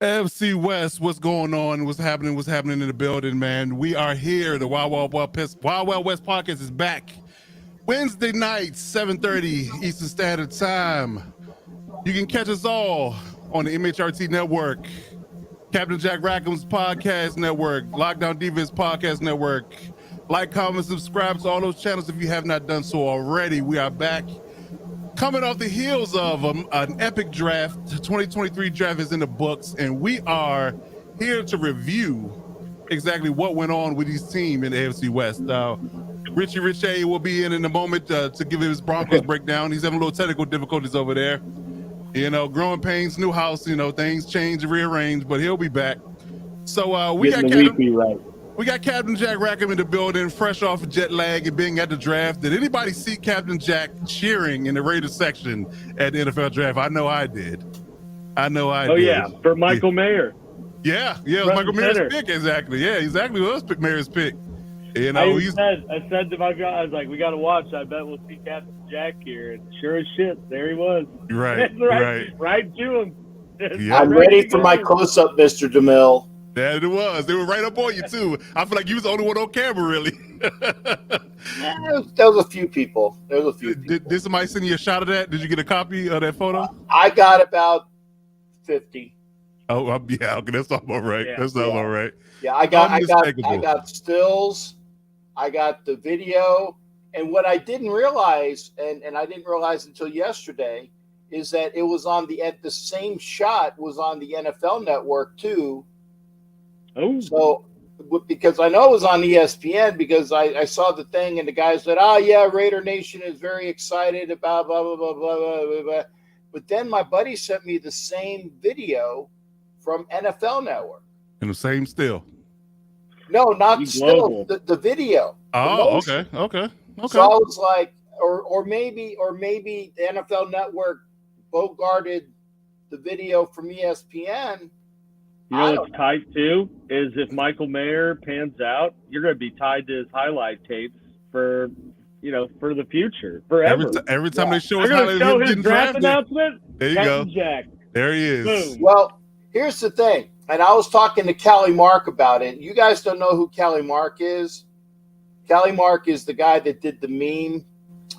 AFC West, what's going on? What's happening in the building, man? We are here. The Wild Wild West podcast is back. Wednesday night, 7:30 Eastern Standard Time. You can catch us all on the MHRT Network, Captain Jack Rackham's Podcast Network, Lockdown Defense Podcast Network. Like, comment, subscribe to all those channels if you have not done so already. We are back. Coming off the heels of an epic draft, 2023 draft is in the books, and we are here to review exactly what went on with his team in the AFC West. Richie Richey will be in a moment to give his Broncos breakdown. He's having a little technical difficulties over there. You know, growing pains, new house, you know, things change and rearrange, but he'll be back. So we got Captain Jack Rackham in the building, fresh off of jet lag and being at the draft. Did anybody see Captain Jack cheering in the Raiders section at the NFL draft? I know I did. Oh, yeah, for Michael Mayer. Yeah, it was Michael Mayer's pick, exactly. Yeah, exactly. It was Mayer's pick. You know, I said to my guy, I was like, we got to watch. I bet we'll see Captain Jack here. And sure as shit, there he was. Right. Right to him. Yeah. I'm ready for my close-up, Mr. DeMille. Yeah, it was. They were right up on you, too. I feel like you was the only one on camera, really. There was a few people. Did somebody send you a shot of that? Did you get a copy of that photo? I got about 50. Oh, yeah. Okay, that's all right. That's all right. Yeah, I got stills. I got the video. And what I didn't realize, and I didn't realize until yesterday, is that it was on the same shot was on the NFL Network too. Oh, so because I know it was on ESPN because I saw the thing and the guy said, "Oh yeah, Raider Nation is very excited about blah blah blah blah blah blah." But then my buddy sent me the same video from NFL Network. And the same still. No, not the still. The video. Oh, okay. So I was like, or maybe the NFL Network bogarted the video from ESPN. You know what's tied to is if Michael Mayer pans out, you're going to be tied to his highlight tapes for the future, forever. Every time they show us his draft announcement, there you Captain go. Jack. There he is. Boom. Well, here's the thing, and I was talking to Callie Mark about it. You guys don't know who Callie Mark is? Callie Mark is the guy that did the meme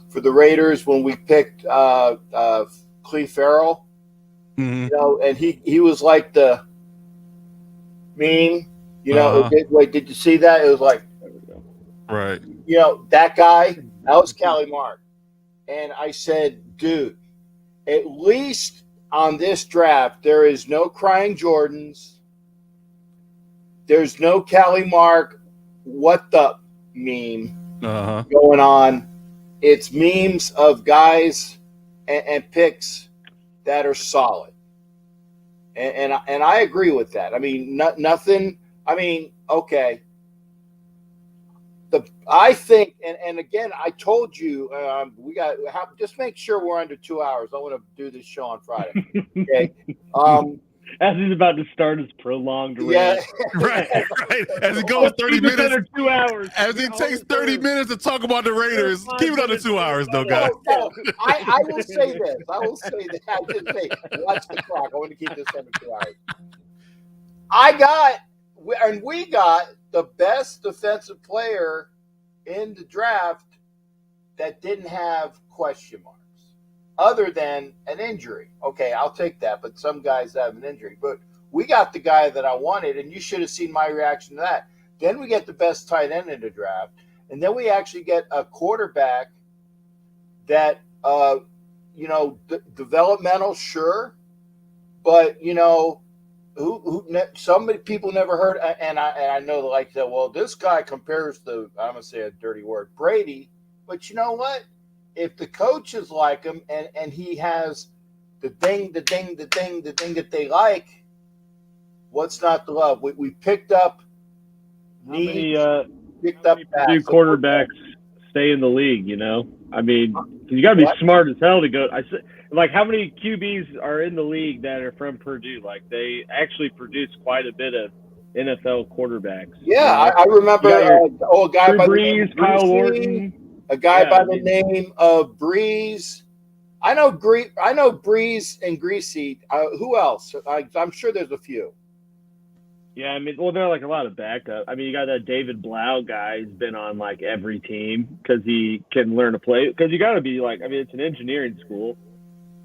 for the Raiders when we picked Cleve Farrell. Mm-hmm. You know, and he was like the meme. You know, did you see that? It was like, right. You know, that guy, that was Callie Mark. And I said, dude, at least on this draft, there is no crying Jordans. There's no Callie Mark, what the meme going on. It's memes of guys and picks that are solid. And I agree with that. I mean, nothing. I mean, okay. I think, and again, I told you, just make sure we're under 2 hours. I want to do this show on Friday. Okay. As he's about to start his prolonged rant. Yeah. right. As it goes 30 minutes. Under 2 hours. As it takes 30 minutes to talk about the Raiders. Keep it under 2 hours, though, guys. No, I will say this. I just say, watch the clock. I want to keep this under 2 hours. We got the best defensive player in the draft that didn't have question marks other than an injury. Okay, I'll take that, but some guys have an injury. But we got the guy that I wanted, and you should have seen my reaction to that. Then we get the best tight end in the draft, and then we actually get a quarterback that, developmental, sure, but, who some people never heard, and I know like that. Well, this guy compares to, I'm gonna say a dirty word, Brady. But you know what? if the coaches like him and he has the thing that they like, what's not to love? We picked up needs, picked up Purdue quarterbacks stay in the league, you know? I mean, you got to be smart as hell to go. Like, how many QBs are in the league that are from Purdue? Like, they actually produce quite a bit of NFL quarterbacks. Yeah, you know? I remember a guy Drew by Brees, the name of Kyle Brees, Orton. a guy by the name of Breeze. I know Breeze and Greasy. Who else? I'm sure there's a few. Yeah, I mean, well, there are like a lot of backup. I mean, you got that David Blau guy who's been on like every team because he can learn to play. Because you got to be like, I mean, it's an engineering school.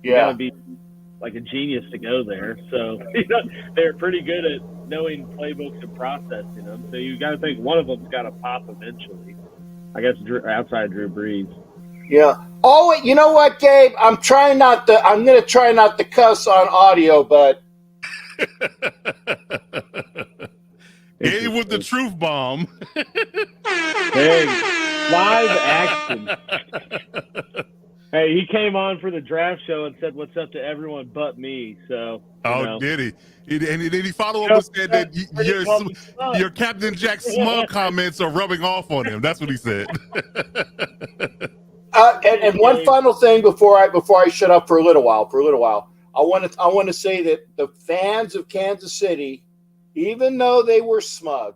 You got to be like a genius to go there. So they're pretty good at knowing playbooks and processing them. So you got to think one of them's got to pop eventually. I guess outside Drew Brees. Yeah. Oh, you know what, Gabe? I'm going to try not to cuss on audio, but. Gabe with the truth bomb. Hey, live action. Hey, he came on for the draft show and said, "What's up to everyone but me?" So. Did he? And then he followed up and said that your Captain Jack smug comments are rubbing off on him. That's what he said. And one final thing before I shut up for a little while. I want to say that the fans of Kansas City, even though they were smug,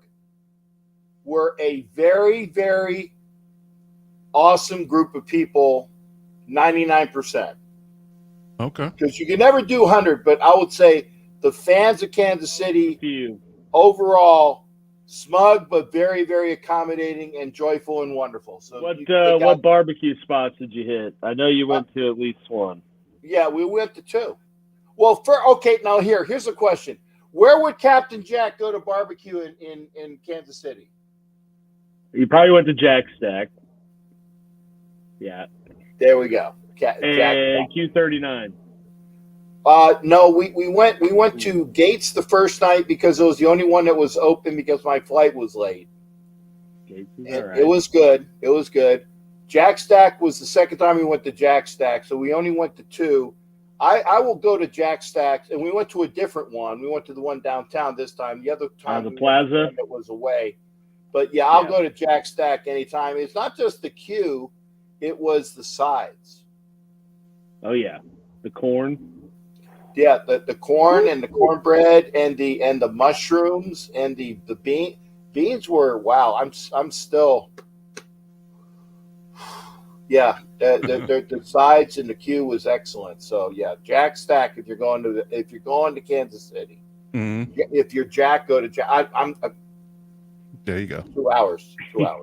were a very, very awesome group of people, 99%. Okay. Because you can never do 100, but I would say the fans of Kansas City overall, smug but very, very accommodating and joyful and wonderful. So what barbecue spots did you hit? I know you went to at least one. Yeah, we went to two. Well, now here's a question. Where would Captain Jack go to barbecue in Kansas City? You probably went to Jack Stack. Yeah. There we go. And Q39. No, we went to Gates the first night because it was the only one that was open because my flight was late. Gates is all right. It was good. Jack Stack was the second time we went to Jack Stack, so we only went to two. I will go to Jack Stack's, and we went to a different one. We went to the one downtown this time. The other time, the Plaza, it was away. But yeah, I'll go to Jack Stack anytime. It's not just the queue; it was the sides. Oh yeah, the corn. Yeah, the corn and the cornbread and the mushrooms and the beans were wow. I'm still. Yeah, the sides and the queue was excellent. So yeah, Jack Stack. If you're going to Kansas City, if you're Jack, go to Jack. There you go. 2 hours. 2 hours.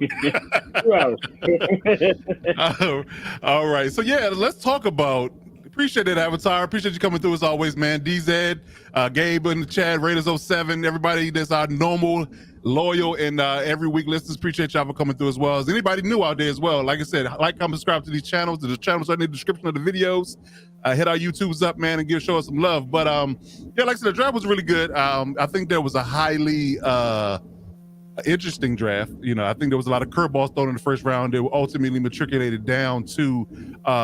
2 hours. All right. So yeah, let's talk about. Appreciate it, Avatar. Appreciate you coming through as always, man. DZ, Gabe in the chat, Raiders07, everybody that's our normal, loyal, and every week listeners. Appreciate y'all for coming through as well. Is anybody new out there as well? Like I said, like, comment, subscribe to these channels. The channels are in the description of the videos. Hit our YouTubes up, man, and show us some love. But yeah, like I said, the draft was really good. I think there was a highly interesting draft. I think there was a lot of curveballs thrown in the first round that were ultimately matriculated down to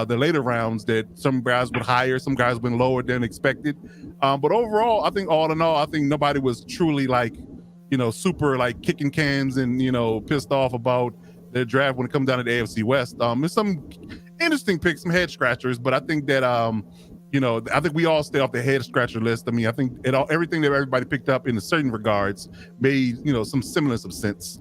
the later rounds that some guys went higher, some guys went lower than expected. But overall, I think all in all, I think nobody was truly super kicking cans and, pissed off about their draft when it comes down to the AFC West. There's some interesting picks, some head scratchers, but I think that, I think we all stay off the head scratcher list. I mean, I think everything that everybody picked up in certain regards made, some semblance of sense.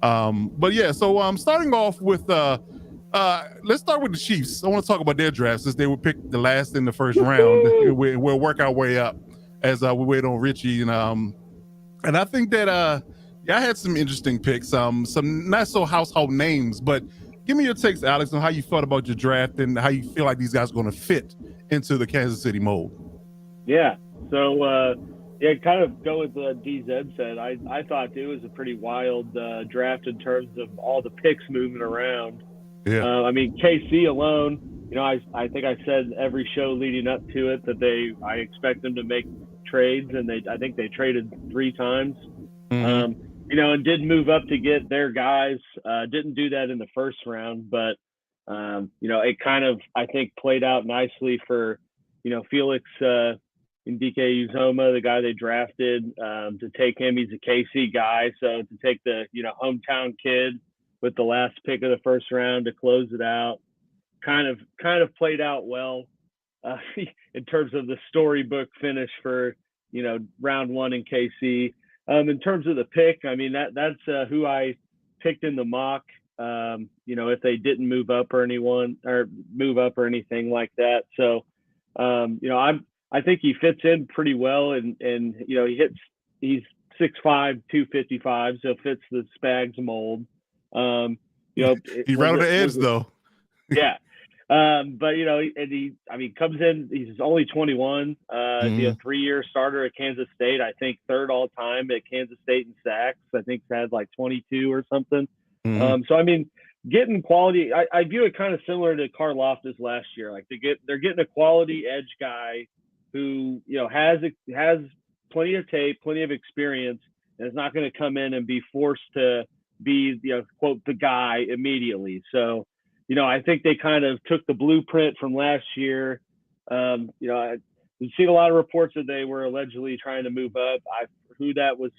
But yeah, so starting off with, let's start with the Chiefs. I want to talk about their draft since they were picked the last in the first round. We'll work our way up as we wait on Richie. And I think that, I had some interesting picks, some not so household names, but give me your takes, Alex, on how you felt about your draft and how you feel like these guys are going to fit into the Kansas City mold. Yeah. So, kind of go with what DZ said. I thought it was a pretty wild draft in terms of all the picks moving around. Yeah. I mean, KC alone, I think I said every show leading up to it that I expect them to make trades, and I think they traded 3 times. Mm-hmm. And did move up to get their guys. Didn't do that in the first round, but It kind of, I think, played out nicely for, Felix in DK Uzoma, the guy they drafted, to take him. He's a KC guy. So to take the, hometown kid with the last pick of the first round to close it out, kind of played out well in terms of the storybook finish for, round one in KC. In terms of the pick, I mean, that's who I picked in the mock. If they didn't move up or anything like that. So, I think he fits in pretty well, and he's 6'5", 255, so fits the Spags mold. He's right on the edge though. Yeah. But he comes in, he's only 21, he's a 3-year starter at Kansas State, I think third all time at Kansas State in sacks. I think he's had like 22 or something. So I mean, getting quality, I view it kind of similar to Karlaftis last year. Like they're getting a quality edge guy who, has plenty of tape, plenty of experience, and is not going to come in and be forced to be, quote, the guy immediately. So, I think they kind of took the blueprint from last year. I've seen a lot of reports that they were allegedly trying to move up. Who that was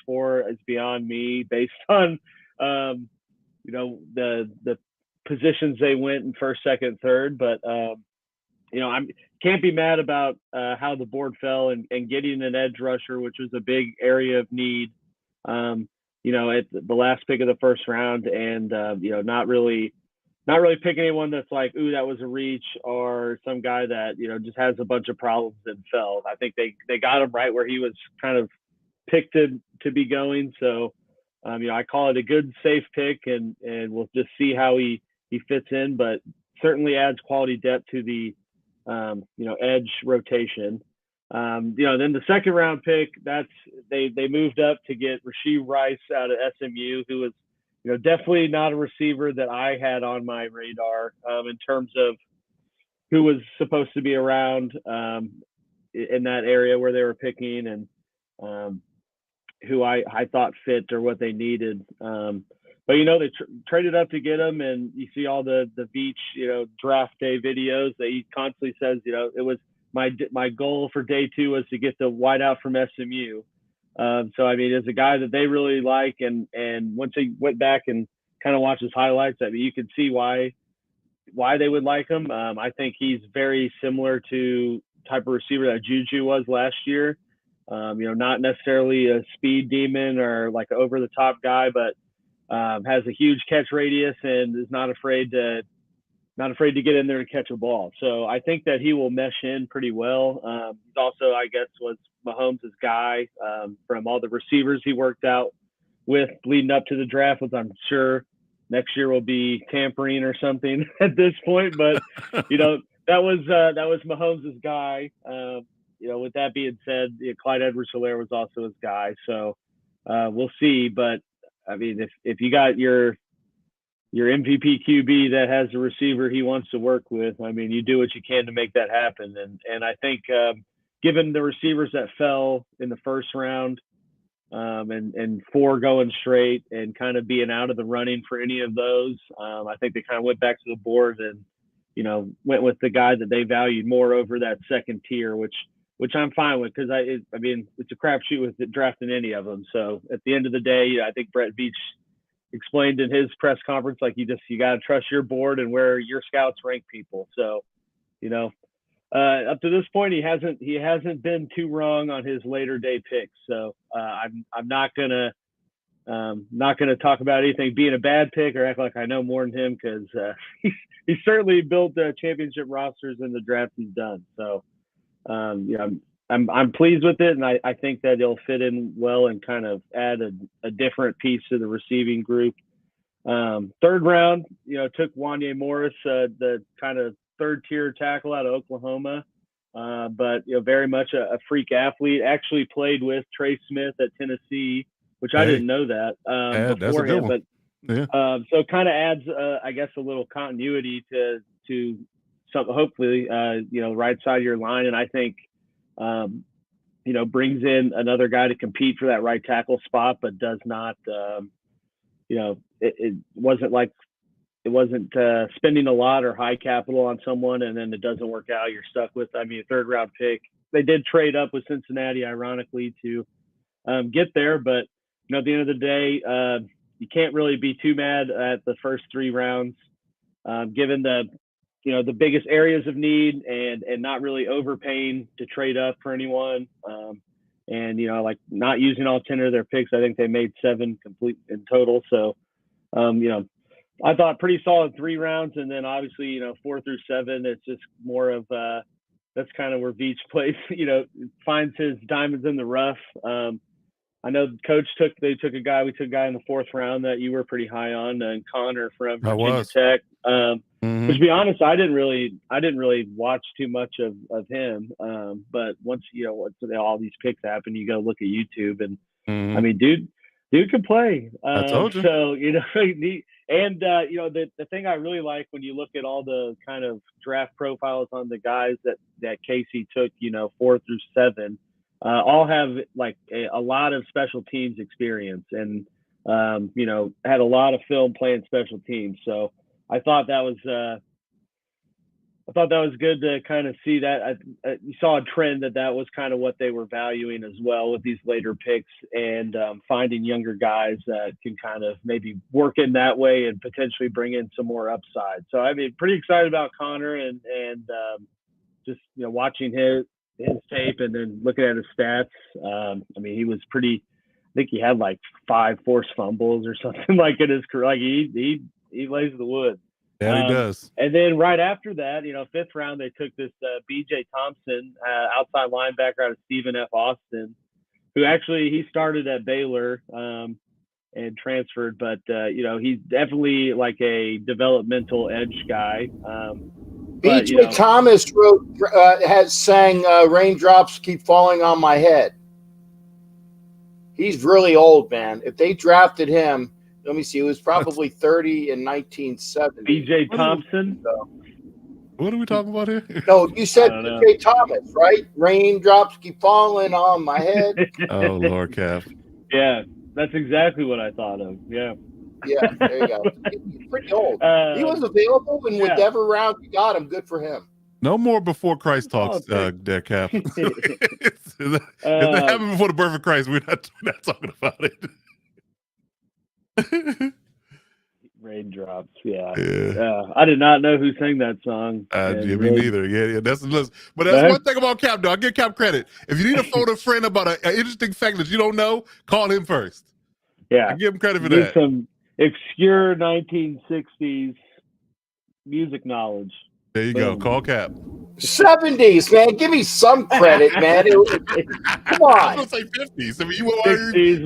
for is beyond me, based on the positions they went in first, second, third. But I can't be mad about how the board fell and getting an edge rusher, which was a big area of need. At the last pick of the first round, and not really pick anyone that's like, ooh, that was a reach, or some guy that, just has a bunch of problems and fell. I think they got him right where he was kind of picked to be going. So, I call it a good, safe pick, and we'll just see how he fits in, but certainly adds quality depth to the, edge rotation. Then the second round pick, they moved up to get Rashee Rice out of SMU, who was, definitely not a receiver that I had on my radar in terms of who was supposed to be around in that area where they were picking, and who I thought fit or what they needed. But, they traded up to get him, and you see all the Beach, draft day videos that he constantly says, it was my goal for day 2 was to get the wideout from SMU. So, I mean, it's a guy that they really like, and once they went back and kind of watched his highlights, I mean, you could see why they would like him. I think he's very similar to type of receiver that Juju was last year. Not necessarily a speed demon or like an over the top guy, but has a huge catch radius and is not afraid to get in there and catch a ball. So I think that he will mesh in pretty well. He's also, I guess, was Mahomes' guy from all the receivers he worked out with leading up to the draft, which I'm sure next year will be tampering or something at this point. But, that was Mahomes' guy. With that being said, Clyde Edwards-Helaire was also his guy. So we'll see. But, I mean, if you got your MVP QB that has a receiver he wants to work with, I mean, you do what you can to make that happen. And I think given the receivers that fell in the first round and 4 going straight and kind of being out of the running for any of those, I think they kind of went back to the board and, went with the guy that they valued more over that second tier, which I'm fine with, because I mean, it's a crapshoot with drafting any of them. So at the end of the day, I think Brett Veach explained in his press conference, like you got to trust your board and where your scouts rank people. So, up to this point, he hasn't been too wrong on his later day picks. So I'm not gonna talk about anything being a bad pick or act like I know more than him, because he's certainly built championship rosters in the draft he's done. So I'm pleased with it, and I think that he'll fit in well and kind of add a different piece to the receiving group. Third round, took Wanye Morris, the kind of third tier tackle out of Oklahoma, but very much a freak athlete. Actually played with Trey Smith at Tennessee, which I didn't know that before him. But so it kind of adds, I guess, a little continuity to something. Hopefully, right side of your line, and I think. Brings in another guy to compete for that right tackle spot, but does not, it wasn't like spending a lot or high capital on someone and then it doesn't work out. You're stuck with, I mean, a third round pick. They did trade up with Cincinnati, ironically, to get there. But, you know, at the end of the day, you can't really be too mad at the first 3 rounds, given the, you know, the biggest areas of need and not really overpaying to trade up for anyone. And, you know, like not using all 10 of their picks. I think they made 7 complete in total. So, you know, I thought pretty solid 3 rounds. And then obviously, you know, 4 through 7, it's just more of that's kind of where Veach plays, you know, finds his diamonds in the rough. I know Coach took a guy in the 4th round that you were pretty high on, and Connor from Virginia Tech. To be honest, I didn't really watch too much of him. But once all these picks happen, you go look at YouTube, and I mean, dude can play. I told you. So you know, you know, the thing I really like when you look at all the kind of draft profiles on the guys that Casey took, you know, 4 through 7. All have like a lot of special teams experience and, you know, had a lot of film playing special teams. So I thought that was good to kind of see that. You saw a trend that was kind of what they were valuing as well with these later picks and finding younger guys that can kind of maybe work in that way and potentially bring in some more upside. So, I mean, pretty excited about Connor and just, you know, watching his tape and then looking at his stats. I mean, he was pretty, I think he had like 5 forced fumbles or something like in his career. Like he lays the wood. Yeah, he does. And then right after that, you know, 5th round, they took this B.J. Thompson, outside linebacker out of Stephen F. Austin, who actually he started at Baylor and transferred, but you know, he's definitely like a developmental edge guy. B.J. You know, Thomas sang "Raindrops Keep Falling on My Head." He's really old, man. If they drafted him, let me see, he was probably 30 in 1970. B.J. Thompson? What are we talking about here? No, you said B.J. Thomas, right? Raindrops keep falling on my head. Oh, Lord, Cap. Yeah, that's exactly what I thought of. Yeah. Yeah, there you go. He's pretty old. He was available, and whatever round you got him, good for him. No more before Christ talks, there, Cap. If that happened before the birth of Christ, we're not talking about it. Raindrops, yeah. I did not know who sang that song. Me neither. Yeah, that's one thing about Cap, though. I give Cap credit. If you need to phone a friend about an interesting fact that you don't know, call him first. Yeah, I give him credit for that. Some obscure 1960s music knowledge. There you go. Call Cap. 70s, man. Give me some credit, man. Come on. I was going to say 50s. I mean, you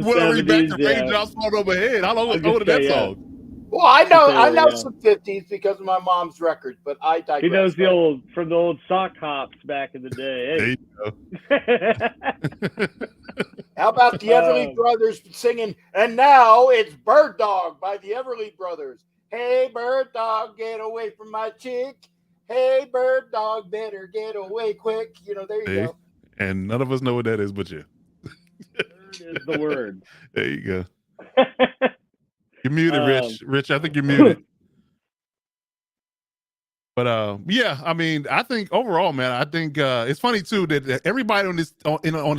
want to read back to Raindrops Falling Overhead. How long ago did that song? Well, I know some 50s because of my mom's record, but I digress. He knows the old sock hops back in the day. There you go. How about the Everly Brothers singing, and now it's Bird Dog by the Everly Brothers. Hey, Bird Dog, get away from my chick. Hey, Bird Dog, better get away quick. You know, there you go. And none of us know what that is but you. Bird is the word. There you go. You're muted, Rich. Rich, I think you're muted. But yeah, I mean, I think overall, man, I think it's funny too that everybody on this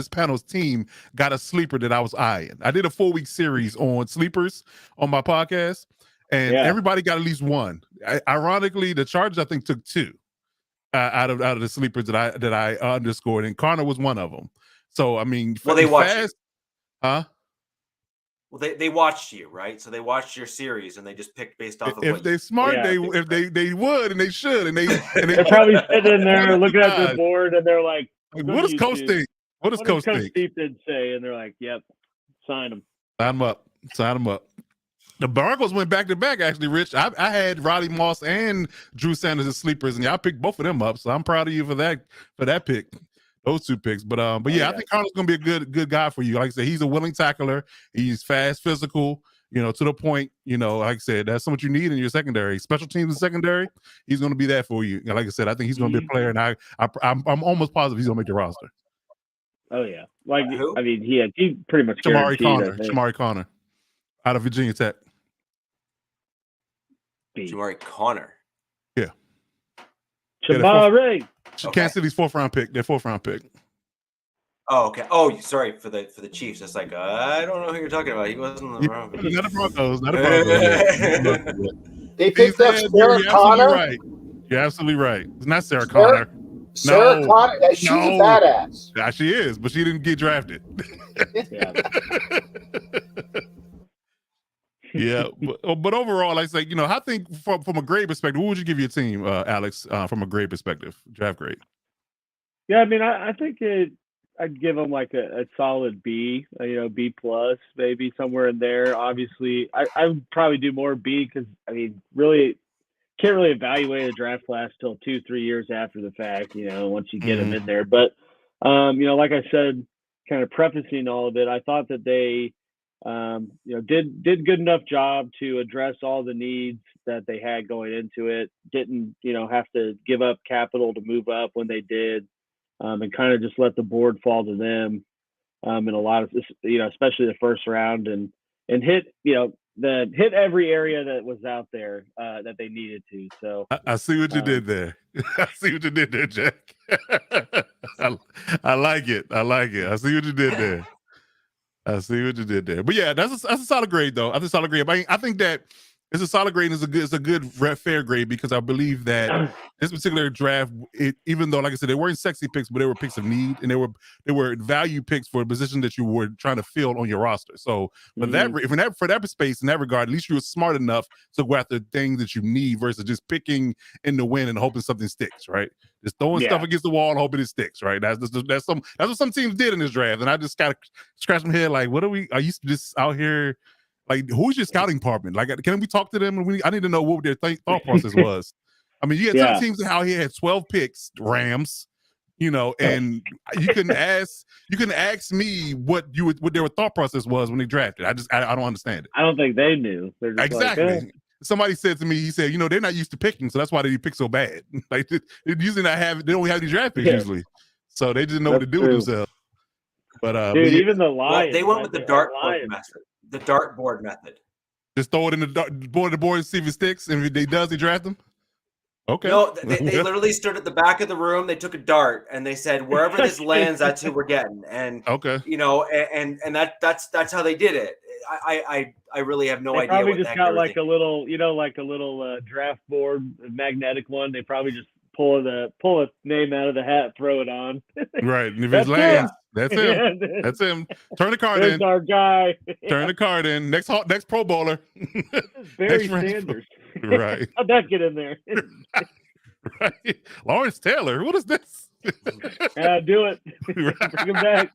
panel's team got a sleeper that I was eyeing. I did a 4-week series on sleepers on my podcast, and everybody got at least one. Ironically, the Chargers I think took 2 out of the sleepers that I underscored, and Connor was one of them. So I mean, they watched you. Huh? Well, they watched you, right? So they watched your series and they just picked based off of if they're smart, they would and they should, and they're probably sitting there looking at their board and they're like, "What does Coach think? What does Coach think?" Stephen say, and they're like, "Yep, sign him, sign him up." The Broncos went back to back. Actually, Rich, I had Roddy Moss and Drew Sanders as sleepers, and y'all picked both of them up. So I'm proud of you for that pick. Those 2 picks, but yeah, I think Connor's gonna be a good guy for you. Like I said, he's a willing tackler. He's fast, physical. You know, to the point. You know, like I said, that's what you need in your secondary. Special teams in secondary, he's gonna be that for you. And like I said, I think he's gonna be a player, and I'm almost positive he's gonna make the roster. Oh yeah, like I mean, he pretty much Shamari Connor out of Virginia Tech. B. Jamari Connor. Yeah. Jamari. Kansas City's fourth-round pick. Their fourth-round pick. Oh, okay. Oh, sorry for the Chiefs. It's like I don't know who you're talking about. He wasn't in the wrong. Not the Broncos. Not the Broncos. They picked up Sarah You're absolutely Connor. right. You're absolutely right. It's not Sarah Connor. Sarah Connor. She's a badass. Yeah, she is, but she didn't get drafted. Yeah. Yeah, but overall, like I say, I think from a grade perspective, what would you give your team, Alex, from a grade perspective, draft grade? Yeah, I mean, I think I'd give them like a solid B, B plus, maybe somewhere in there. Obviously, I would probably do more B because, I mean, really can't really evaluate a draft class till 2-3 years after the fact, once you get them in there. But, like I said, kind of prefacing all of it, I thought that they, did good enough job to address all the needs that they had going into it. Didn't, have to give up capital to move up when they did. And kind of just let the board fall to them in a lot of this, especially the first round and hit, hit every area that was out there that they needed to. So I see what you did there. I see what you did there, Jack. I like it. I see what you did there. But yeah, that's a solid grade though. That's a solid grade. I think that it's a solid grade. It's a good fair grade because I believe that this particular draft, even though, like I said, they weren't sexy picks, but they were picks of need, and they were value picks for a position that you were trying to fill on your roster. So for that space in that regard, at least you were smart enough to go after things that you need versus just picking in the wind and hoping something sticks, right? Just throwing stuff against the wall and hoping it sticks, right? That's what some teams did in this draft, and I just got to scratch my head like, are you just out here? Like, who's your scouting department? Like, can we talk to them? I need to know what their thought process was. I mean, you had some teams out here had 12 picks, Rams, and you couldn't ask me what their thought process was when they drafted. I don't understand it. I don't think they knew. They're just exactly. Like, Somebody said to me, he said, they're not used to picking, so that's why they pick so bad. Like, they usually they don't have these draft picks usually, so they didn't know what to do with themselves. But dude, even the Lions, they went with the dartboard method. The dartboard method. Just throw it in the board and see if it sticks, and if it does, they draft them. Okay. No, they literally stood at the back of the room. They took a dart and they said, "Wherever this lands, that's who we're getting." And okay, and that's how they did it. I really have no idea. Probably just got like a little, draft board, a magnetic one. They probably just pull a name out of the hat, throw it on. Right, and if it lands, that's him. That's him. Turn the card in. Our guy. Turn the card in. Next Pro Bowler. Barry Sanders. Right. How'd that get in there? Right. Lawrence Taylor. What is this? Do it. Right. Bring him back.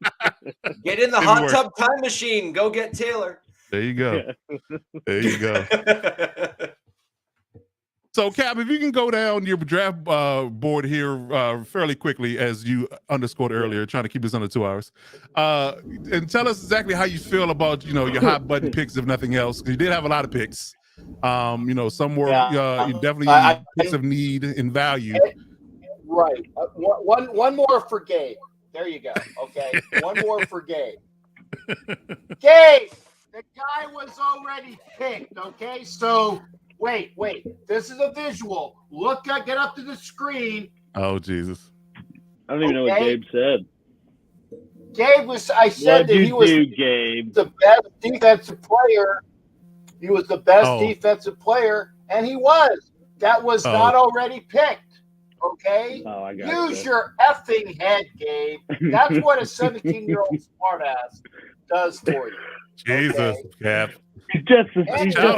Get in the hot tub time machine. Go get Taylor. There you go. There you go. So, Cap, if you can go down your draft board here fairly quickly, as you underscored earlier, trying to keep this under 2 hours, and tell us exactly how you feel about your hot button picks, if nothing else. You did have a lot of picks. Some were definitely picks of need and value. Right. One more for Gabe. There you go. Okay. One more for Gabe. Gabe, the guy was already picked. Okay. So. Wait. This is a visual. Get up to the screen. Oh, Jesus. I don't even know what Gabe said. Gabe I said that he was the best defensive player. He was the best defensive player, and he was. That was not already picked. Okay? Oh, I got Use your effing head, Gabe. That's what a 17-year-old smartass does for you. Jesus, Cap. He's just a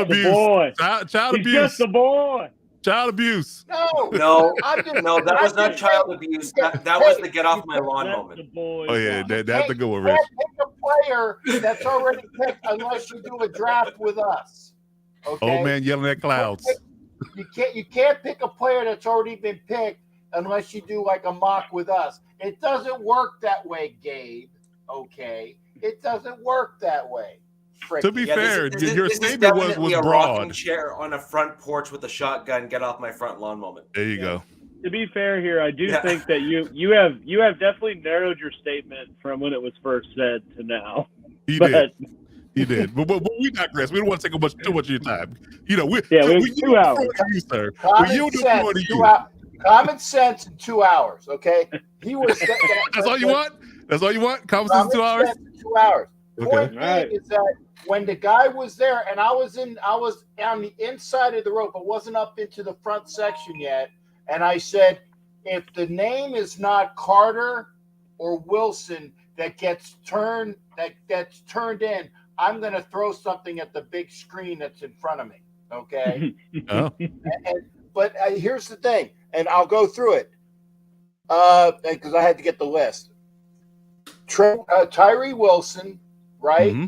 boy. Child abuse. He's just a boy. Child abuse. No, that was not child abuse. That was the get off my lawn moment. Oh yeah, that's a good one, Rich. You can't pick a player that's already picked unless you do a draft with us. Okay? Old man yelling at clouds. You can't pick a player that's already been picked unless you do like a mock with us. It doesn't work that way, Gabe. Okay? It doesn't work that way. To be fair, your statement was a broad. Rocking chair on a front porch with a shotgun, get off my front lawn moment. There you go. To be fair here, I do think that you have definitely narrowed your statement from when it was first said to now. He did. He did. But we digress. We don't want to take too much of your time. We have 2 hours. You, sir. Common sense in 2 hours. Okay. He was. That's all you want. That's all you want. Common sense in 2 hours. 2 hours. Okay. Point being is that when the guy was there, and I was on the inside of the rope, but wasn't up into the front section yet, and I said, if the name is not Carter or Wilson that gets turned in, I'm going to throw something at the big screen that's in front of me. Okay. Oh. But here's the thing, and I'll go through it because I had to get the list. Tyree Wilson, right? Mm-hmm.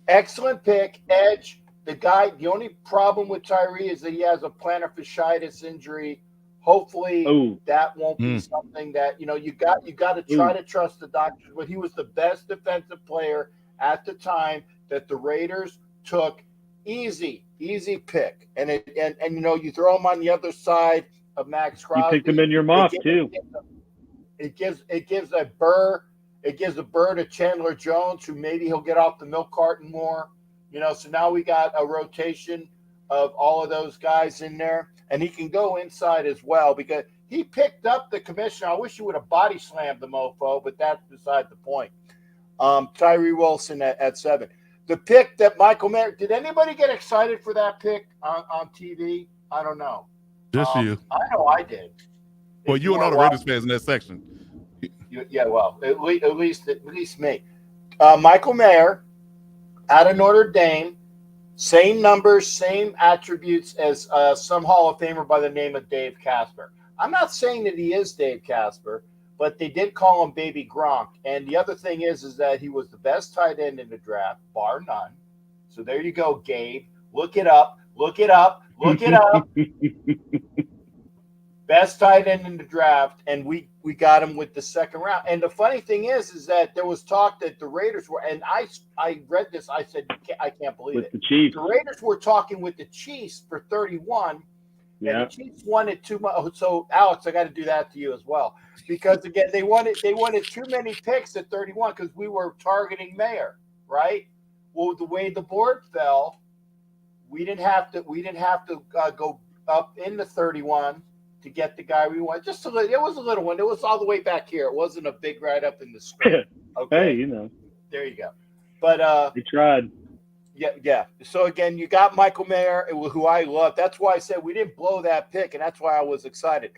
Excellent pick. Edge. The only problem with Tyree is that he has a plantar fasciitis injury. Hopefully that won't be something that, you got to try to trust the doctors. But he was the best defensive player at the time that the Raiders took. Easy pick. And you throw him on the other side of Max Crosby. You picked him in your mock too. It gives a burr. It gives a burr to Chandler Jones, who maybe he'll get off the milk carton more. So now we got a rotation of all of those guys in there. And he can go inside as well because he picked up the commissioner. I wish he would have body slammed the mofo, but that's beside the point. Tyree Wilson at 7. The pick that Michael Mayer, did anybody get excited for that pick on TV? I don't know. Just you. I know I did. Well, you and all the Raiders fans in that section. Yeah, well, at least me. Michael Mayer out of Notre Dame, same numbers, same attributes as some Hall of Famer by the name of Dave Casper. I'm not saying that he is Dave Casper, but they did call him Baby Gronk. And the other thing is that he was the best tight end in the draft, bar none. So there you go, Gabe. Look it up. Best tight end in the draft, and we got him with the second round. And the funny thing is that there was talk that the Raiders were, and I read this, I said, I can't believe it. The Chiefs. The Raiders were talking with the Chiefs for 31. Yeah. And the Chiefs wanted too much. So, Alex, I got to do that to you as well. Because, again, they wanted too many picks at 31 because we were targeting Mayer, right? Well, the way the board fell, we didn't have to go up in the 31 to get the guy we want. Just a little, it was a little one. It was all the way back here. It wasn't a big right up in the screen. Okay. Hey, There you go. But we tried. Yeah. So again, you got Michael Mayer, who I love. That's why I said we didn't blow that pick, and that's why I was excited.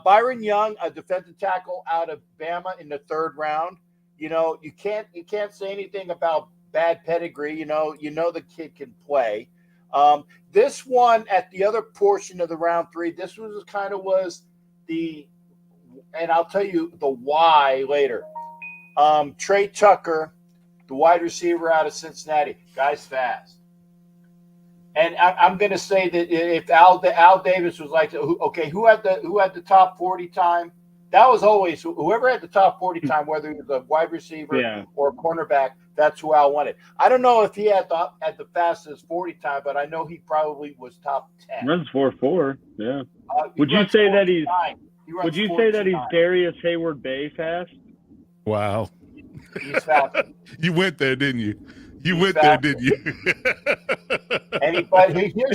Byron Young, a defensive tackle out of Bama in the 3rd round. You can't say anything about bad pedigree. The kid can play. This one at the other portion of the round 3, this was and I'll tell you the why later. Trey Tucker, the wide receiver out of Cincinnati, guy's fast. And I'm going to say that if Al Davis was like, okay, who had the top 40 time? That was always whoever had the top 40 time, whether he was a wide receiver or a cornerback. That's who Al wanted. I don't know if he had the fastest 40 time, but I know he probably was top 10. Runs 4.4. Yeah. Would you say that he's? Would you say that he's Darius Hayward Bay fast? Wow. He's fast. You went there, didn't you? Here's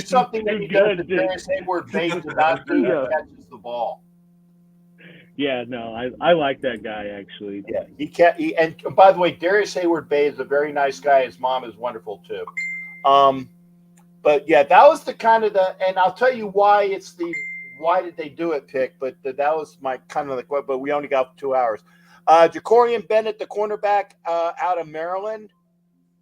something that he does that Darius Hayward Bay does not do. He catches the ball. Yeah, no, I like that guy actually. Yeah, he can't. And by the way, Darius Hayward Bay is a very nice guy. His mom is wonderful too. But yeah, that was the kind of and I'll tell you why why did they do it pick. But that was my kind of but we only got 2 hours. Jacorian Bennett, the cornerback out of Maryland.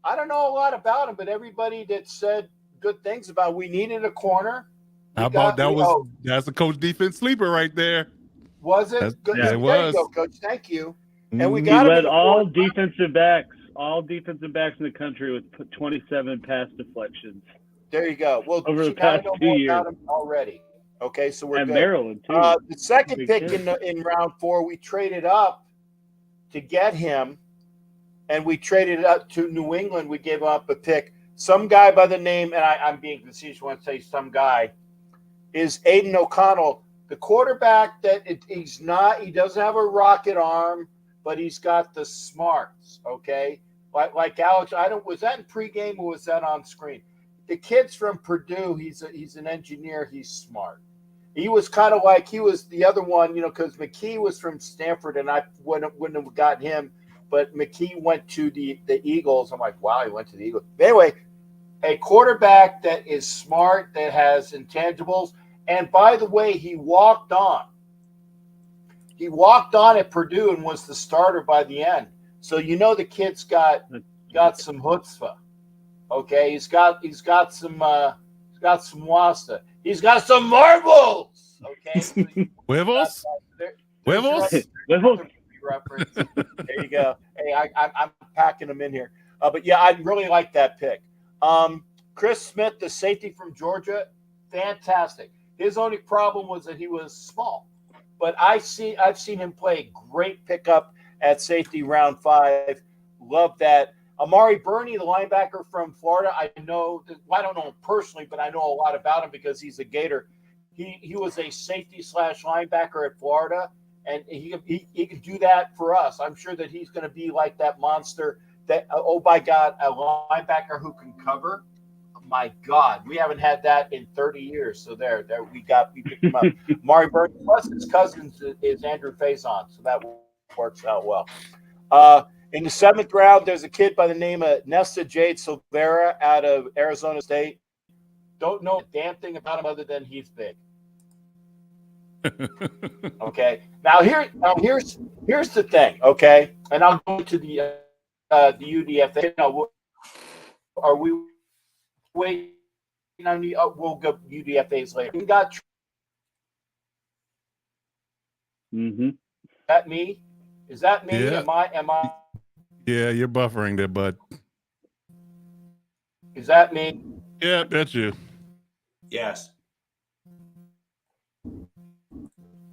I don't know a lot about him, but everybody that said good things about we needed a corner. That's a coach defense sleeper right there. Was it? Good. Yeah, it was. There you go, Coach. Thank you. Mm-hmm. And we got he led all defensive backs in the country with 27 pass deflections. There you go. Well, over the past 2 years already. Okay, so we're good. Maryland too. The second pick in round 4, we traded up to get him, and we traded up to New England. We gave up a pick. Some guy by the name, and I'm being facetious when I say some guy, is Aiden O'Connell. The quarterback he doesn't have a rocket arm, but he's got the smarts, okay? like Alex. Was that in pregame or was that on screen? The kid's from Purdue. He's an engineer. He's smart. He was kind of like he was the other one, because McKee was from Stanford, and I wouldn't have gotten him. But McKee went to the Eagles. I'm like, wow, he went to the Eagles. Anyway, a quarterback that is smart, that has intangibles. And by the way, he walked on. He walked on at Purdue and was the starter by the end. So the kid's got some chutzpah. Okay, he's got some wasta. He's got some marbles. Okay, Huevos. Huevos. Reference. There you go. Hey, I'm packing them in here. But yeah, I really like that pick. Chris Smith, the safety from Georgia, fantastic. His only problem was that he was small. But I've seen him play a great pickup at safety round 5. Love that. Amari Burney, the linebacker from Florida, I don't know him personally, but I know a lot about him because he's a Gator. He was a safety / linebacker at Florida, and he can do that for us. I'm sure that he's going to be like that monster that, oh my God, a linebacker who can cover. My God, we haven't had that in 30 years. So there we picked him up. Amari Burney, plus his cousin is Andrew Faison, so that works out well. In the 7th round, there's a kid by the name of Nesta Jade Silvera out of Arizona State. Don't know a damn thing about him other than he's big. Okay. Now here's the thing. Okay, and I'll go to the UDFA. Are we waiting on the? We'll go UDFA's later. We got. Mm-hmm. That me? Is that me? Yeah. Am I? Yeah, you're buffering there, bud. Is that me? Yeah, that's you. Yes.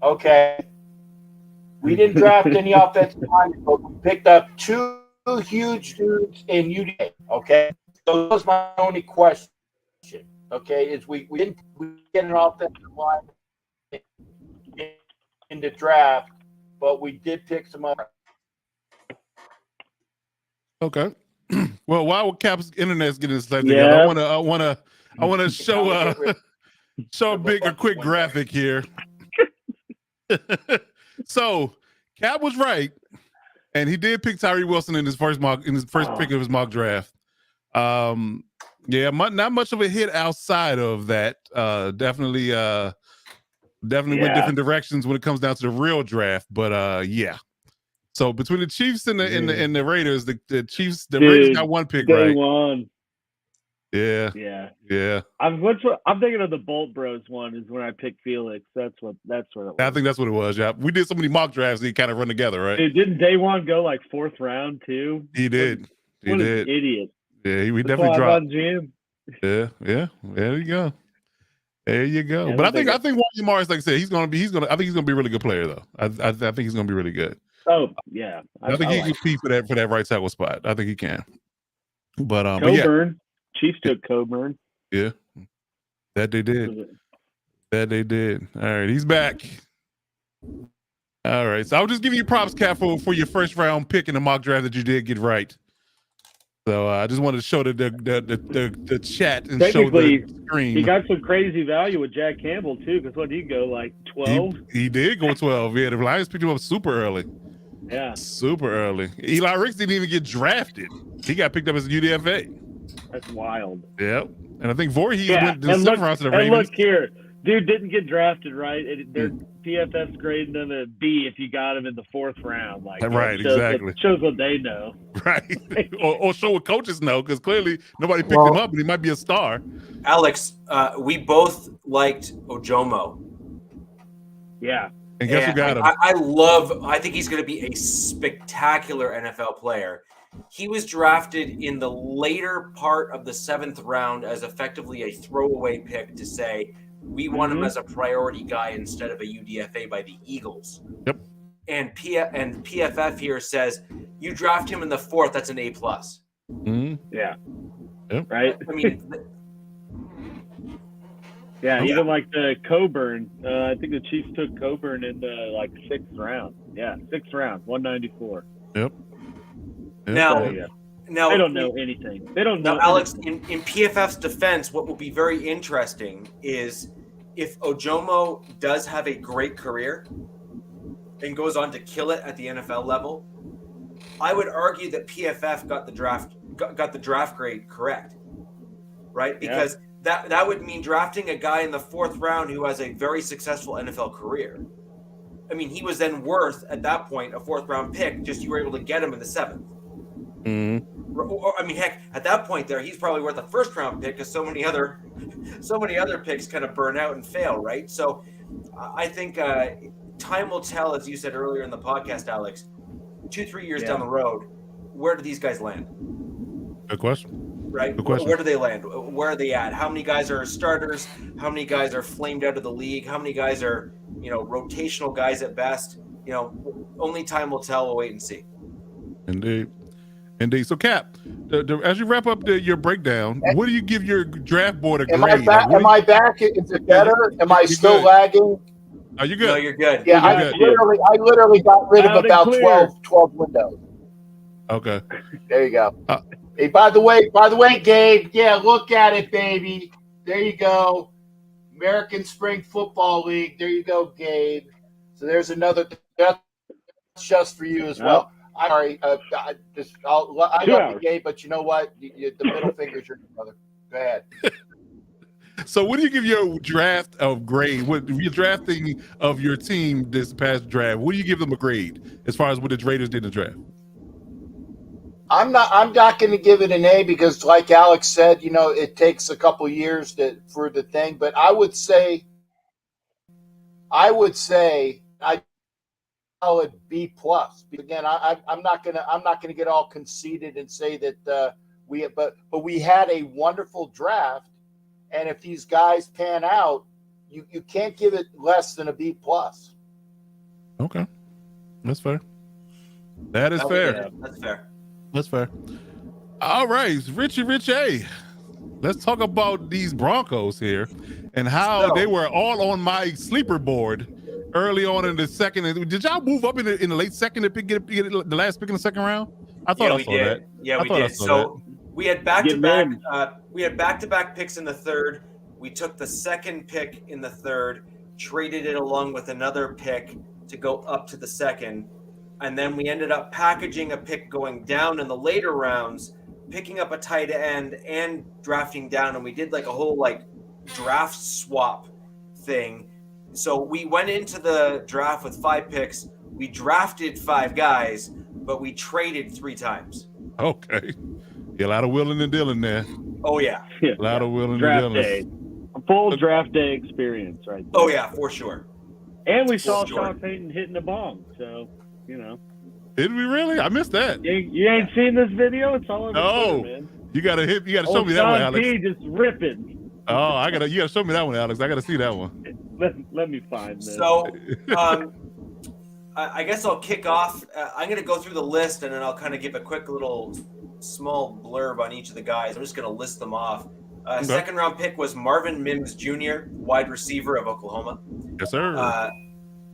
Okay. We didn't draft any offensive linemen, but we picked up 2 huge dudes in UDA. Okay. So that was my only question. Okay, is we didn't get an offensive line in the draft, but we did pick some up. Okay. Well, while Cap's internet's getting this together, I want to show a quick graphic here. So Cap was right, and he did pick Tyree Wilson in his first pick of his mock draft. Yeah, not much of a hit outside of that. Definitely went different directions when it comes down to the real draft. But yeah. So between the Chiefs and the Raiders, the Chiefs, Raiders got 1 pick, right? One. Yeah. I'm thinking of the Bolt Bros one is when I picked Felix. That's what it was. I think that's what it was. Yeah, we did so many mock drafts, they kind of run together, right? Dude, didn't Day One go like 4th round too? He did. What an idiot. Yeah, we definitely dropped. Yeah. There you go. Yeah, but I think Wally Morris, like I said, I think he's gonna be a really good player though. I think he's gonna be really good. Oh yeah, I think he can compete for that right tackle spot. I think he can. But Coburn, Chiefs took Coburn. Yeah, that they did. All right, he's back. All right, so I'll just give you props, Cap, for your first round pick in the mock draft that you did get right. So I just wanted to show the chat and show the screen. He got some crazy value with Jack Campbell too, because what did he go like 12? He did go 12. Yeah, the Lions picked him up super early. Yeah, super early. Eli Ricks didn't even get drafted. He got picked up as a UDFA. That's wild. Yep. And I think Voorhees went to the 7th round to the Ravens. And look here, dude didn't get drafted, right? Their PFF's grading him a B if you got him in the 4th round. Like, right, exactly. It shows what they know. Right. or show what coaches know, because clearly nobody picked him up and he might be a star. Alex, we both liked Ojomo. Yeah. And guess who got him? I think he's going to be a spectacular NFL player. He was drafted in the later part of the 7th round as effectively a throwaway pick to say, we want him as a priority guy instead of a UDFA by the Eagles. Yep. And PFF here says, you draft him in the 4th, that's an A+. Mm-hmm. Yeah. Yep. Right? I mean... Yeah, even like the Coburn. I think the Chiefs took Coburn in the 6th round. Yeah, 6th round, 194. Yep. Now, Now, They don't know anything. They don't know. Now, Alex, in PFF's defense, what will be very interesting is if Ojomo does have a great career and goes on to kill it at the NFL level, I would argue that PFF got the draft grade correct, right? Because that would mean drafting a guy in the 4th round who has a very successful NFL career. I mean, he was then worth at that point a 4th round pick. Just you were able to get him in the 7th. Mm-hmm. Or, I mean, heck, at that point there, he's probably worth a 1st round pick because so many other picks kind of burn out and fail, right? So, I think time will tell, as you said earlier in the podcast, Alex. 2-3 years down the road, where do these guys land? Good question. Right? Good question. Where do they land? Where are they at? How many guys are starters? How many guys are flamed out of the league? How many guys are, rotational guys at best? Only time will tell. We'll wait and see. Indeed. So, Cap, as you wrap up your breakdown, what do you give your draft board a grade? Am I back? Is it better? Am I still good. lagging? Are you good? No, you're good. Yeah, I literally got rid of about 12 windows. Okay. There you go. Hey, by the way, Gabe, look at it, baby. There you go. American Spring Football League. There you go, Gabe. So there's another. That's just for you as well. I'm sorry. I love you, Gabe, but you know what? The middle finger's your brother. Go ahead. So, what do you give your draft of grade? What your drafting of your team this past draft? What do you give them a grade as far as what the Raiders did in the draft? I'm not going to give it an A because, like Alex said, it takes a couple years for the thing. But I would say I solid B plus. Again, I'm not gonna get all conceited and say that we had a wonderful draft, and if these guys pan out, you can't give it less than a B plus. Okay, that's fair. That is fair. Yeah, that's fair. That's fair. All right, Rich A. Let's talk about these Broncos here and how they were all on my sleeper board early on in the second. Did y'all move up in the late second to get the last pick in the second round? I thought I saw that. Yeah, we did. So we had back-to-back. We had back-to-back picks in the 3rd. We took the 2nd pick in the 3rd, traded it along with another pick to go up to the 2nd. And then we ended up packaging a pick going down in the later rounds, picking up a tight end and drafting down. And we did like a whole draft swap thing. So we went into the draft with 5 picks. We drafted 5 guys, but we traded 3 times. Okay. Yeah, a lot of willing and dealing there. Oh, yeah. A lot of willing draft and dealing. Day. A full draft day experience right there. Oh, yeah, for sure. And we saw Sean Payton hitting a bomb. So, Did we really? I missed that. You ain't seen this video? It's all over Twitter, man. You gotta show me that one, Alex. P just ripping. Oh, you gotta show me that one, Alex. I gotta see that one. Let me find this. So, I guess I'll kick off. I'm gonna go through the list and then I'll kind of give a quick little small blurb on each of the guys. I'm just gonna list them off. Okay. 2nd round pick was Marvin Mims Jr., wide receiver of Oklahoma. Yes, sir.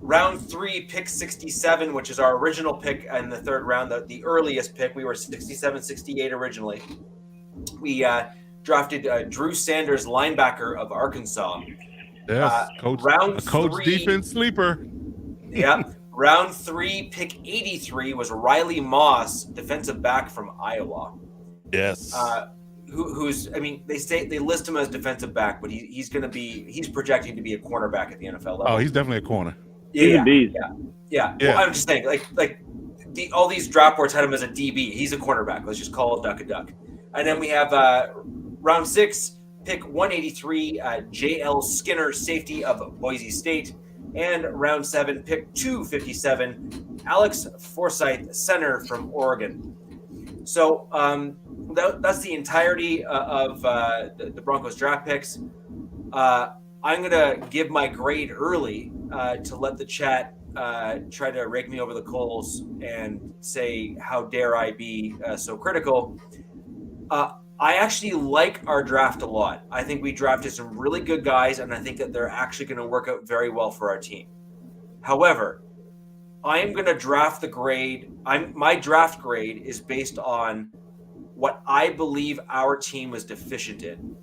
Round 3, pick 67, which is our original pick in the 3rd round, the earliest pick. We were 67, 68 originally. We drafted Drew Sanders, linebacker of Arkansas. Yes, coach defense sleeper. Yeah. Round 3, pick 83 was Riley Moss, defensive back from Iowa. Yes. They list him as defensive back, but he's projecting to be a cornerback at the NFL level. Oh, he's definitely a corner. Yeah. Well, I'm just saying, all these draft boards had him as a DB. He's a cornerback. Let's just call it a duck. And then we have round 6, pick 183, J.L. Skinner, safety of Boise State. And round 7, pick 257, Alex Forsyth, center from Oregon. So that's the entirety of the Broncos draft picks. I'm going to give my grade early to let the chat try to rake me over the coals and say, how dare I be so critical. I actually like our draft a lot. I think we drafted some really good guys, and I think that they're actually going to work out very well for our team. However, I am going to draft the grade. My draft grade is based on what I believe our team was deficient in.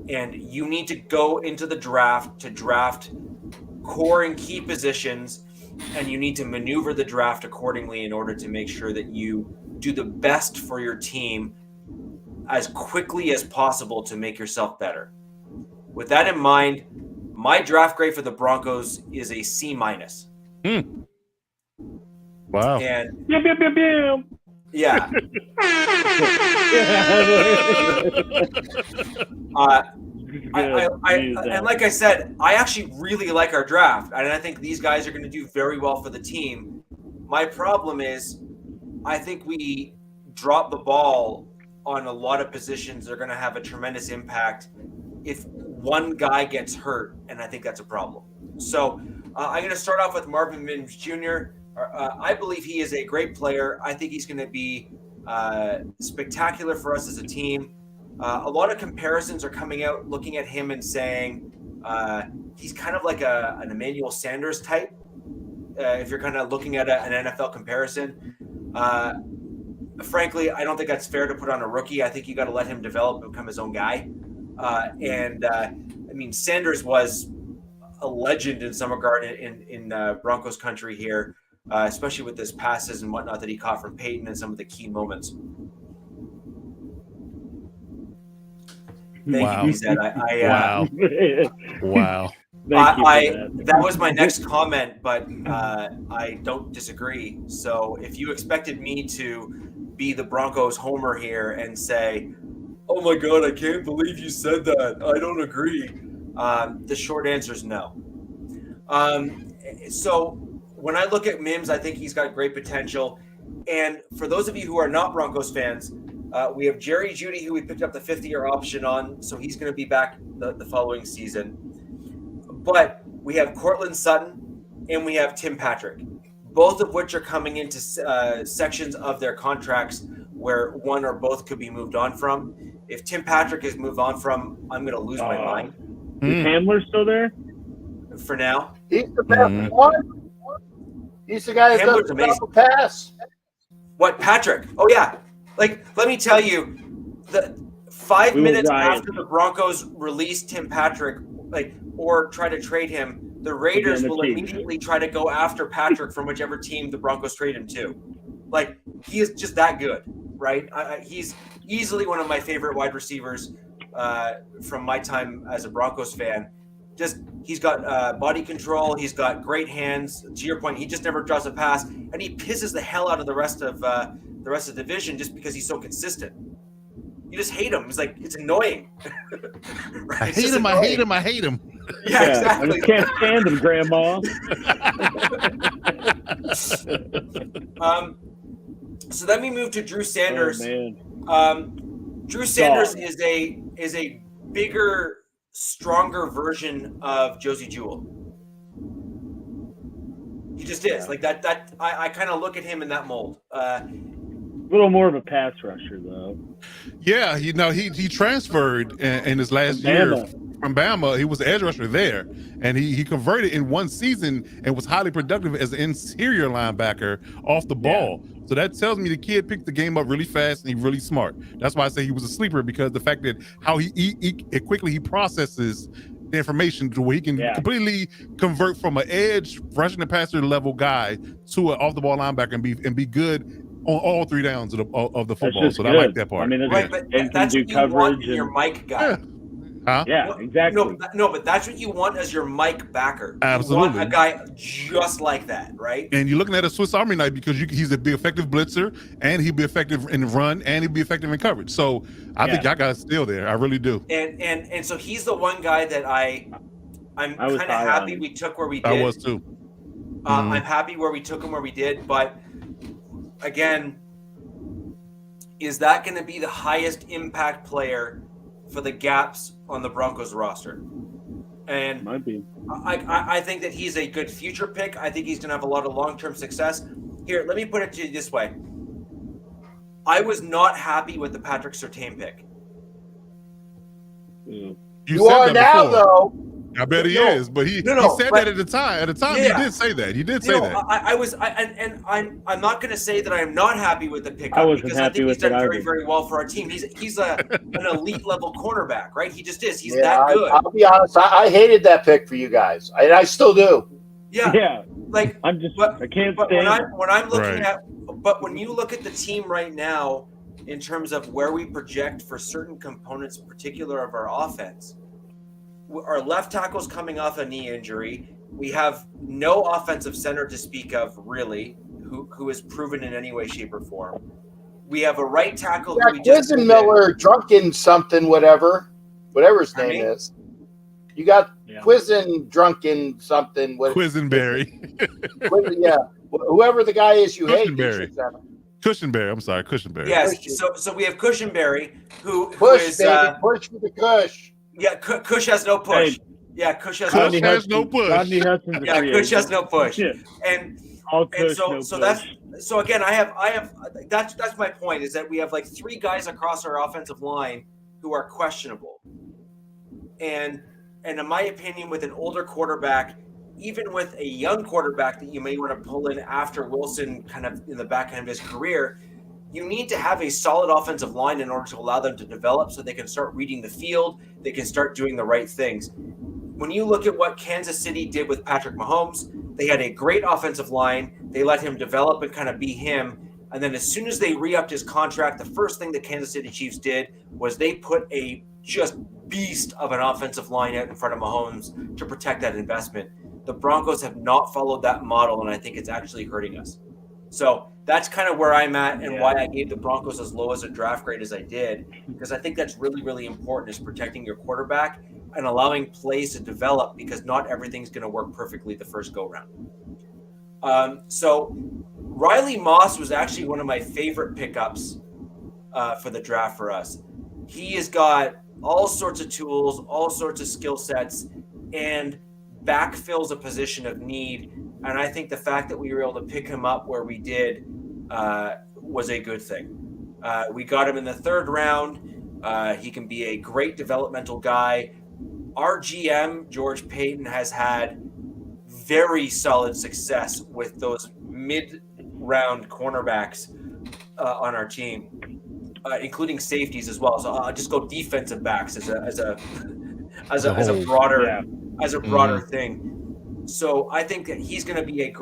And you need to go into the draft to draft core and key positions, and you need to maneuver the draft accordingly in order to make sure that you do the best for your team as quickly as possible to make yourself better. With that in mind, my draft grade for the Broncos is a C-. Wow. And yeah. And like I said, I actually really like our draft, and I think these guys are going to do very well for the team. My problem is, I think we drop the ball on a lot of positions that are going to have a tremendous impact if one guy gets hurt, and I think that's a problem. So I'm going to start off with Marvin Mims Jr. I believe he is a great player. I think he's going to be spectacular for us as a team. A lot of comparisons are coming out looking at him and saying he's kind of like an Emmanuel Sanders type, if you're kind of looking at an NFL comparison. Frankly, I don't think that's fair to put on a rookie. I think you got to let him develop and become his own guy. I mean, Sanders was a legend in some regard in Broncos country here, especially with his passes and whatnot that he caught from Peyton and some of the key moments. Thank you, Zed. Wow. Wow. That was my next comment, but I don't disagree. So if you expected me to be the Broncos homer here and say, "Oh my God, I can't believe you said that. I don't agree," the short answer is no. So when I look at Mims, I think he's got great potential. And for those of you who are not Broncos fans, we have Jerry Jeudy, who we picked up the 5th-year option on, so he's going to be back the following season. But we have Cortland Sutton and we have Tim Patrick, both of which are coming into sections of their contracts where one or both could be moved on from. If Tim Patrick is moved on from, I'm going to lose my mind. Is Hamler still there? For now. He's the best one. He's the guy that does the pass. What, Patrick? Oh, yeah. Like, let me tell you, the 5 minutes after the Broncos released Tim Patrick, or try to trade him, the Raiders will immediately try to go after Patrick from whichever team the Broncos trade him to. Like, he is just that good, right? He's easily one of my favorite wide receivers from my time as a Broncos fan. Just, he's got body control. He's got great hands. To your point, he just never drops a pass, and he pisses the hell out of the rest of the division just because he's so consistent. You just hate him. It's like, it's annoying. Right? I hate him. Yeah, exactly. I just can't stand him, Grandma. So then we move to Drew Sanders. Oh, man. Drew Sanders is a bigger, stronger version of Josie Jewell. He just is. Like that I kind of look at him in that mold. A little more of a pass rusher, though. Yeah, he transferred in his last year from Bama. He was the edge rusher there, and he converted in one season and was highly productive as an interior linebacker off the ball. Yeah. So that tells me the kid picked the game up really fast and he's really smart. That's why I say he was a sleeper, because the fact that how he quickly he processes the information to where he can completely convert from an edge rushing the passer level guy to an off the ball linebacker and be good on all 3 downs of the football. So I like that part. I mean, right, but that's what you want in your Mike guy. Yeah. Huh? Yeah, exactly. No, but that's what you want as your Mike backer. Absolutely. You want a guy just like that, right? And you're looking at a Swiss Army knife, because he's a big effective blitzer, and he'll be effective in the run, and he'll be effective in coverage. So I think y'all guys still there. I really do. And so he's the one guy that I'm kind of happy we took where we did. I was too. I'm happy where we took him where we did, but again, is that going to be the highest impact player for the gaps on the Broncos roster? And might be. I think that he's a good future pick. I think he's going to have a lot of long-term success. Here, let me put it to you this way. I was not happy with the Patrick Surtain pick. You are now, though. I bet he is, but he said that at the time. At the time, he did say that. He did say that. I'm not going to say that I am not happy with the pickup because I think he's done very, very well for our team. He's an elite level cornerback, right? He just is. He's that good. I'll be honest. I hated that pick for you guys, and I still do. Yeah. Like I can't stand. When I'm looking at, but when you look at the team right now, in terms of where we project for certain components, in particular of our offense, our left tackle's coming off a knee injury. We have no offensive center to speak of, really, who is proven in any way, shape, or form. We have a right tackle. Miller, drunken something, whatever his name is. You got Quizen, drunken something. Quisenberry. Yeah, whoever the guy is you hate. Cushenberry. I'm sorry, Cushenberry. Yes. So we have Cushenberry, who push, is baby, push with the Cush. Yeah, Cush has no push. Hey, yeah, Cush has no push. Yeah, Cush has no push. And so again, I have that's my point, is that we have like 3 guys across our offensive line who are questionable. And in my opinion, with an older quarterback, even with a young quarterback that you may want to pull in after Wilson kind of in the back end of his career, you need to have a solid offensive line in order to allow them to develop so they can start reading the field, they can start doing the right things. When you look at what Kansas City did with Patrick Mahomes, they had a great offensive line. They let him develop and kind of be him. And then as soon as they re-upped his contract, the first thing the Kansas City Chiefs did was they put a just beast of an offensive line out in front of Mahomes to protect that investment. The Broncos have not followed that model, and I think it's actually hurting us. So that's kind of where I'm at and why I gave the Broncos as low as a draft grade as I did, because I think that's really, really important, is protecting your quarterback and allowing plays to develop, because not everything's going to work perfectly the first go-round. So Riley Moss was actually one of my favorite pickups for the draft for us. He has got all sorts of tools, all sorts of skill sets, and backfills a position of need. And I think the fact that we were able to pick him up where we did was a good thing. We got him in the 3rd round. He can be a great developmental guy. Our GM, George Payton, has had very solid success with those mid-round cornerbacks on our team, including safeties as well. So I'll just go defensive backs as a broader thing. So I think that he's going to be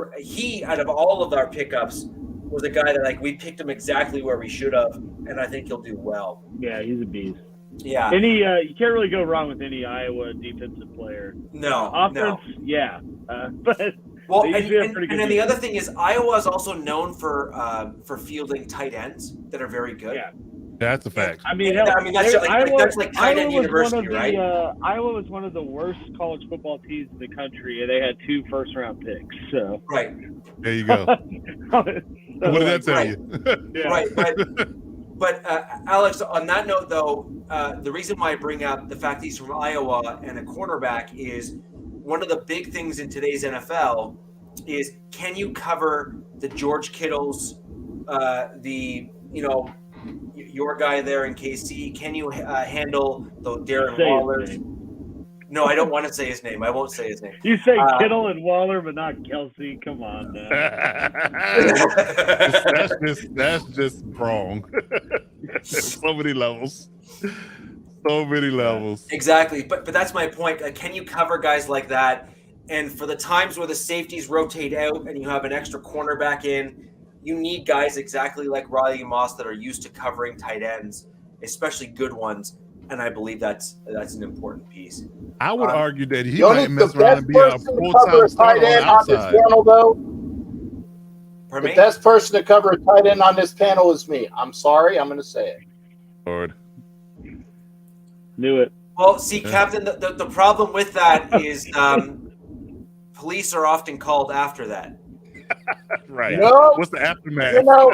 out of all of our pickups, was a guy that we picked him exactly where we should have, and I think he'll do well. Yeah, he's a beast. Yeah. You can't really go wrong with any Iowa defensive player. No. Offense, yeah. But and the other thing is Iowa is also known for fielding tight ends that are very good. Yeah. That's a fact. That's like tight end university, right? Iowa was one of the worst college football teams in the country, and they had 2 first-round picks. So right. There you go. What did that tell you? Yeah. Right. But Alex, on that note, though, the reason why I bring up the fact that he's from Iowa and a cornerback is one of the big things in today's NFL is, can you cover the George Kittles, your guy there in KC? Can you handle the Darren Wallers? No, I don't want to say his name. I won't say his name. You say Kittle and Waller, but not Kelsey. Come on, now. that's just wrong. So many levels. So many levels. Exactly, but that's my point. Can you cover guys like that? And for the times where the safeties rotate out and you have an extra cornerback in, you need guys exactly like Riley Moss that are used to covering tight ends, especially good ones. And I believe that's an important piece. I would argue that he might mess around and be a full-time starter on the outside. The best person to cover a tight end on this panel is me. I'm sorry, I'm going to say it. Lord. Knew it. Well, see, Captain, the problem with that is police are often called after that. Right. No, what's the aftermath? No.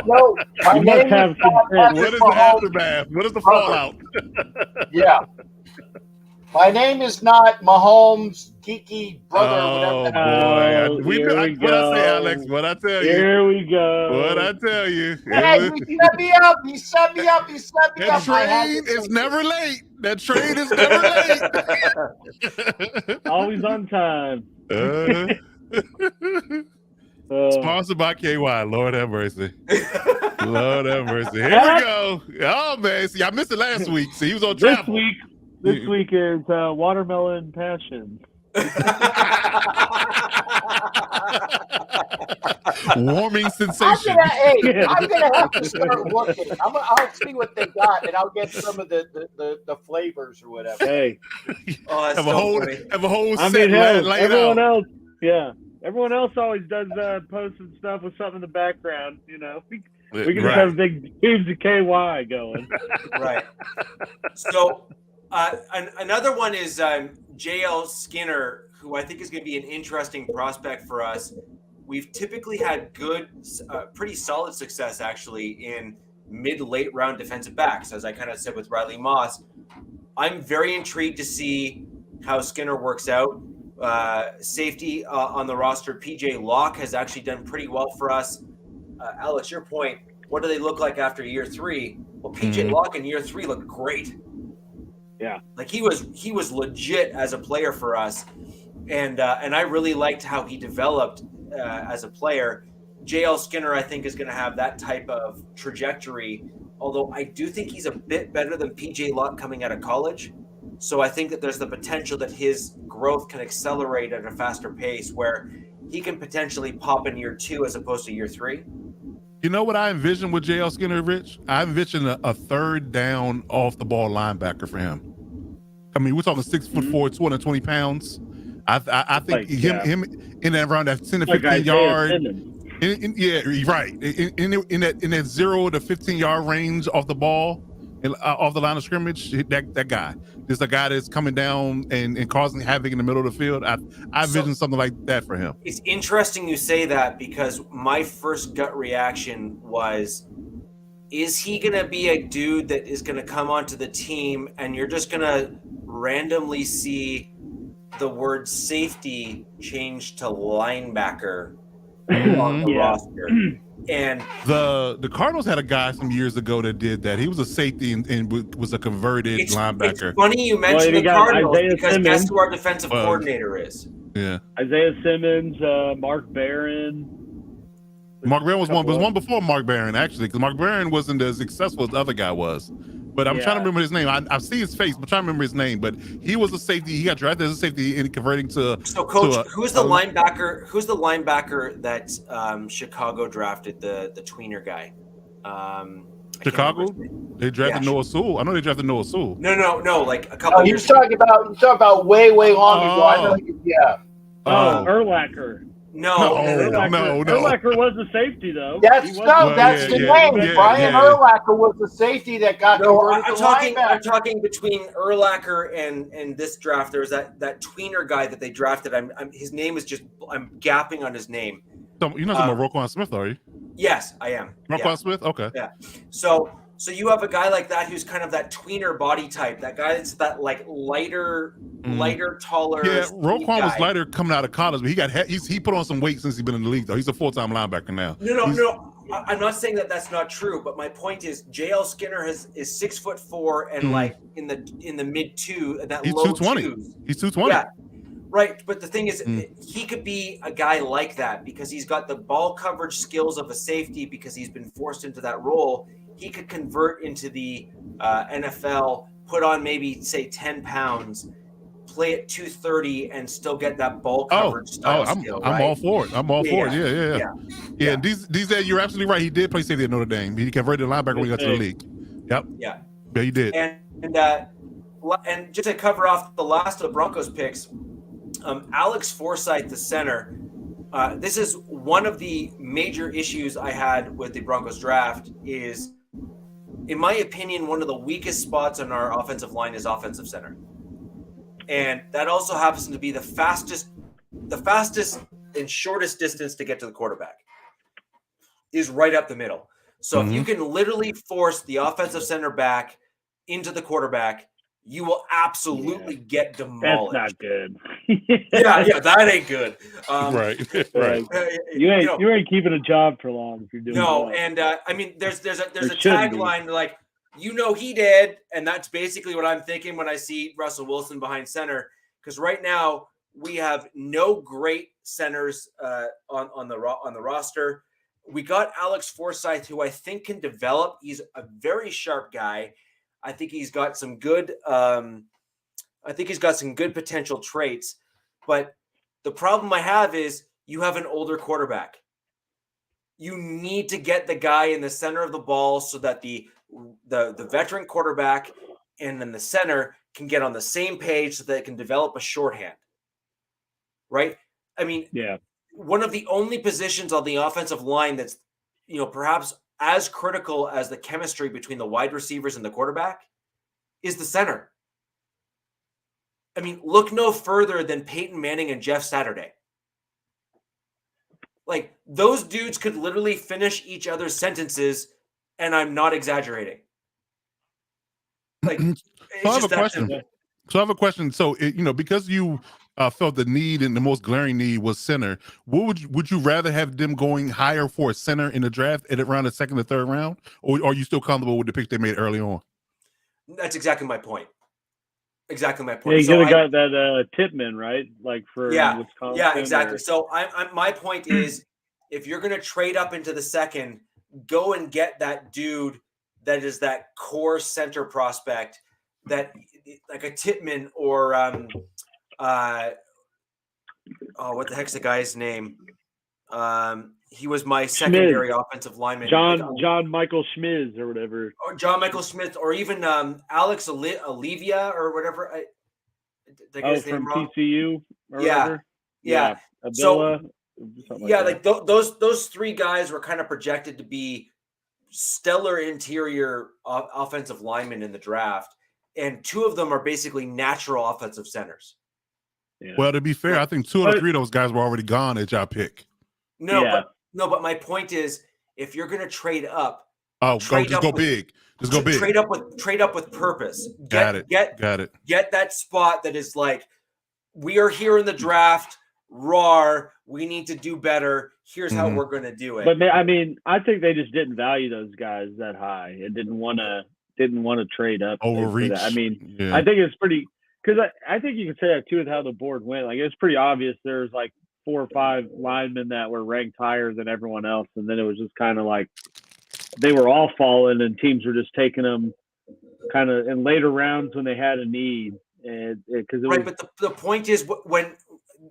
My You name must have is not consent. What is the aftermath? What is the fallout? Yeah. My name is not Mahomes Kiki brother, Oh whatever. boy! What I say, Alex? What I tell you? Here we go. What I tell you? Hey, he set me up. He set me up. He set me That up. I had train to is take never late. That train is never late. Always on time. Sponsored by KY. Lord have mercy. Lord have mercy. Here we go. Oh man, see, I missed it last week. See, he was on travel. This week is watermelon passion. Warming sensation. I'm gonna have to start looking. I'll see what they got, and I'll get some of the flavors or whatever. Hey, that's have a whole I set mean, hell, laid everyone out. else, everyone else always does post and stuff with something in the background. You know, we can just have big tubes of KY going. Right. So another one is JL Skinner, who I think is going to be an interesting prospect for us. We've typically had good, pretty solid success actually in mid-late round defensive backs, as I kind of said with Riley Moss. I'm very intrigued to see how Skinner works out. Safety on the roster, PJ Locke has actually done pretty well for us. Alex, your point, what do they look like after year 3? Well, PJ Locke in year 3 looked great. Yeah, like he was legit as a player for us, and I really liked how he developed as a player. JL Skinner, I think, is going to have that type of trajectory, although I do think he's a bit better than PJ Locke coming out of college. So I think that there's the potential that his growth can accelerate at a faster pace where he can potentially pop in year 2 as opposed to year 3. You know what I envision with JL Skinner, Rich? I envision a third down off the ball linebacker for him. I mean, we're talking 6'4", 220 pounds. I think him in that around that 10 to 15 yard. Right. In that 0 to 15 yard range off the ball, off the line of scrimmage, that guy. There's a guy that's coming down and causing havoc in the middle of the field. I envision something like that for him. It's interesting you say that because my first gut reaction was, is he going to be a dude that is going to come onto the team and you're just going to randomly see the word safety change to linebacker on the roster? And the Cardinals had a guy some years ago that did that. He was a safety and was a converted linebacker. It's funny you mentioned the Cardinals because guess who our defensive coordinator is? Yeah, Isaiah Simmons, Mark Barron. Mark Barron was one before Mark Barron, actually, because Mark Barron wasn't as successful as the other guy was. But I'm trying to remember his name. I see his face, but I'm trying to remember his name. But he was a safety. He got drafted as a safety and converting to. So, Coach, who's the linebacker? Who's the linebacker that Chicago drafted? The tweener guy. Chicago. They drafted Noah Sewell. I know they drafted Noah Sewell. No. Like a couple years. You're talking about way long ago. I know. Urlacher. No. Urlacher was a safety, though. That's the name. Brian Urlacher was the safety that got converted to linebacker. I'm talking between Urlacher and this draft. There was that tweener guy that they drafted. His name is just. I'm gapping on his name. So you're not talking about Roquan Smith, are you? Yes, I am. Roquan Smith? Okay. Yeah. So you have a guy like that who's kind of that tweener body type. That guy that's that like lighter, taller. Yeah, Roquan was lighter coming out of college, but he put on some weight since he's been in the league. Though he's a full-time linebacker now. No. I'm not saying that that's not true, but my point is JL Skinner is 6'4" and like in the mid 2 that he's low 220. 2s. He's 220. Yeah. Right, but the thing is, he could be a guy like that because he's got the ball coverage skills of a safety because he's been forced into that role. He could convert into the NFL, put on maybe, say, 10 pounds, play at 230, and still get that ball coverage style skill, right? I'm all for it. I'm all for it. Yeah. These days, you're absolutely right. He did play safety at Notre Dame. He converted to linebacker when he got to the league. Yep. Yeah, he did. And just to cover off the last of the Broncos picks, Alex Forsythe, the center. This is one of the major issues I had with the Broncos draft is, in my opinion, one of the weakest spots on our offensive line is offensive center. And that also happens to be the fastest and shortest distance to get to the quarterback is right up the middle. So if you can literally force the offensive center back into the quarterback, you will absolutely get That's demolished. not good. yeah, that ain't good. Right, right. You ain't keeping a job for long if you're doing that. And I mean, there's a shouldn't tagline like, he did, and that's basically what I'm thinking when I see Russell Wilson behind center. Because right now we have no great centers on the roster. We got Alex Forsyth, who I think can develop. He's a very sharp guy. I think he's got some good. Potential traits. But the problem I have is you have an older quarterback. You need to get the guy in the center of the ball so that the veteran quarterback and then the center can get on the same page so that they can develop a shorthand. Right? I mean, one of the only positions on the offensive line that's, perhaps as critical as the chemistry between the wide receivers and the quarterback is the center. I mean, look no further than Peyton Manning and Jeff Saturday. Like, those dudes could literally finish each other's sentences, and I'm not exaggerating. Like, So I have a question. So, because you felt the need and the most glaring need was center, would you rather have them going higher for a center in the draft at around the second or third round, or are you still comfortable with the pick they made early on? That's exactly my point. Yeah, you could have got that Tippmann, right? Like for Wisconsin. Yeah, exactly. So my point is, if you're going to trade up into the second, go and get that dude that is that core center prospect, that like a Tippmann or what the heck's the guy's name? He was my secondary offensive lineman. John Michael Schmiz or whatever. Or John Michael Smith, or even Alex Olivia or whatever. From TCU or whatever? Yeah. Abdullah, those three guys were kind of projected to be stellar interior offensive linemen in the draft, and two of them are basically natural offensive centers. Yeah. Well, to be fair, I think 2 or 3 of those guys were already gone at y'all pick. But my point is, if you're going to trade up, go big. Just go big. Trade up with purpose. Got it. Get that spot that is like, we are here in the draft. Roar, we need to do better. Here's how we're going to do it. But I mean, I think they just didn't value those guys that high and didn't want to trade up. Overreach. I mean, I think it's pretty, because I think you can say that too with how the board went. Like, it's pretty obvious there's like 4 or 5 linemen that were ranked higher than everyone else, and then it was just kind of like they were all falling, and teams were just taking them kind of in later rounds when they had a need. And but the point is,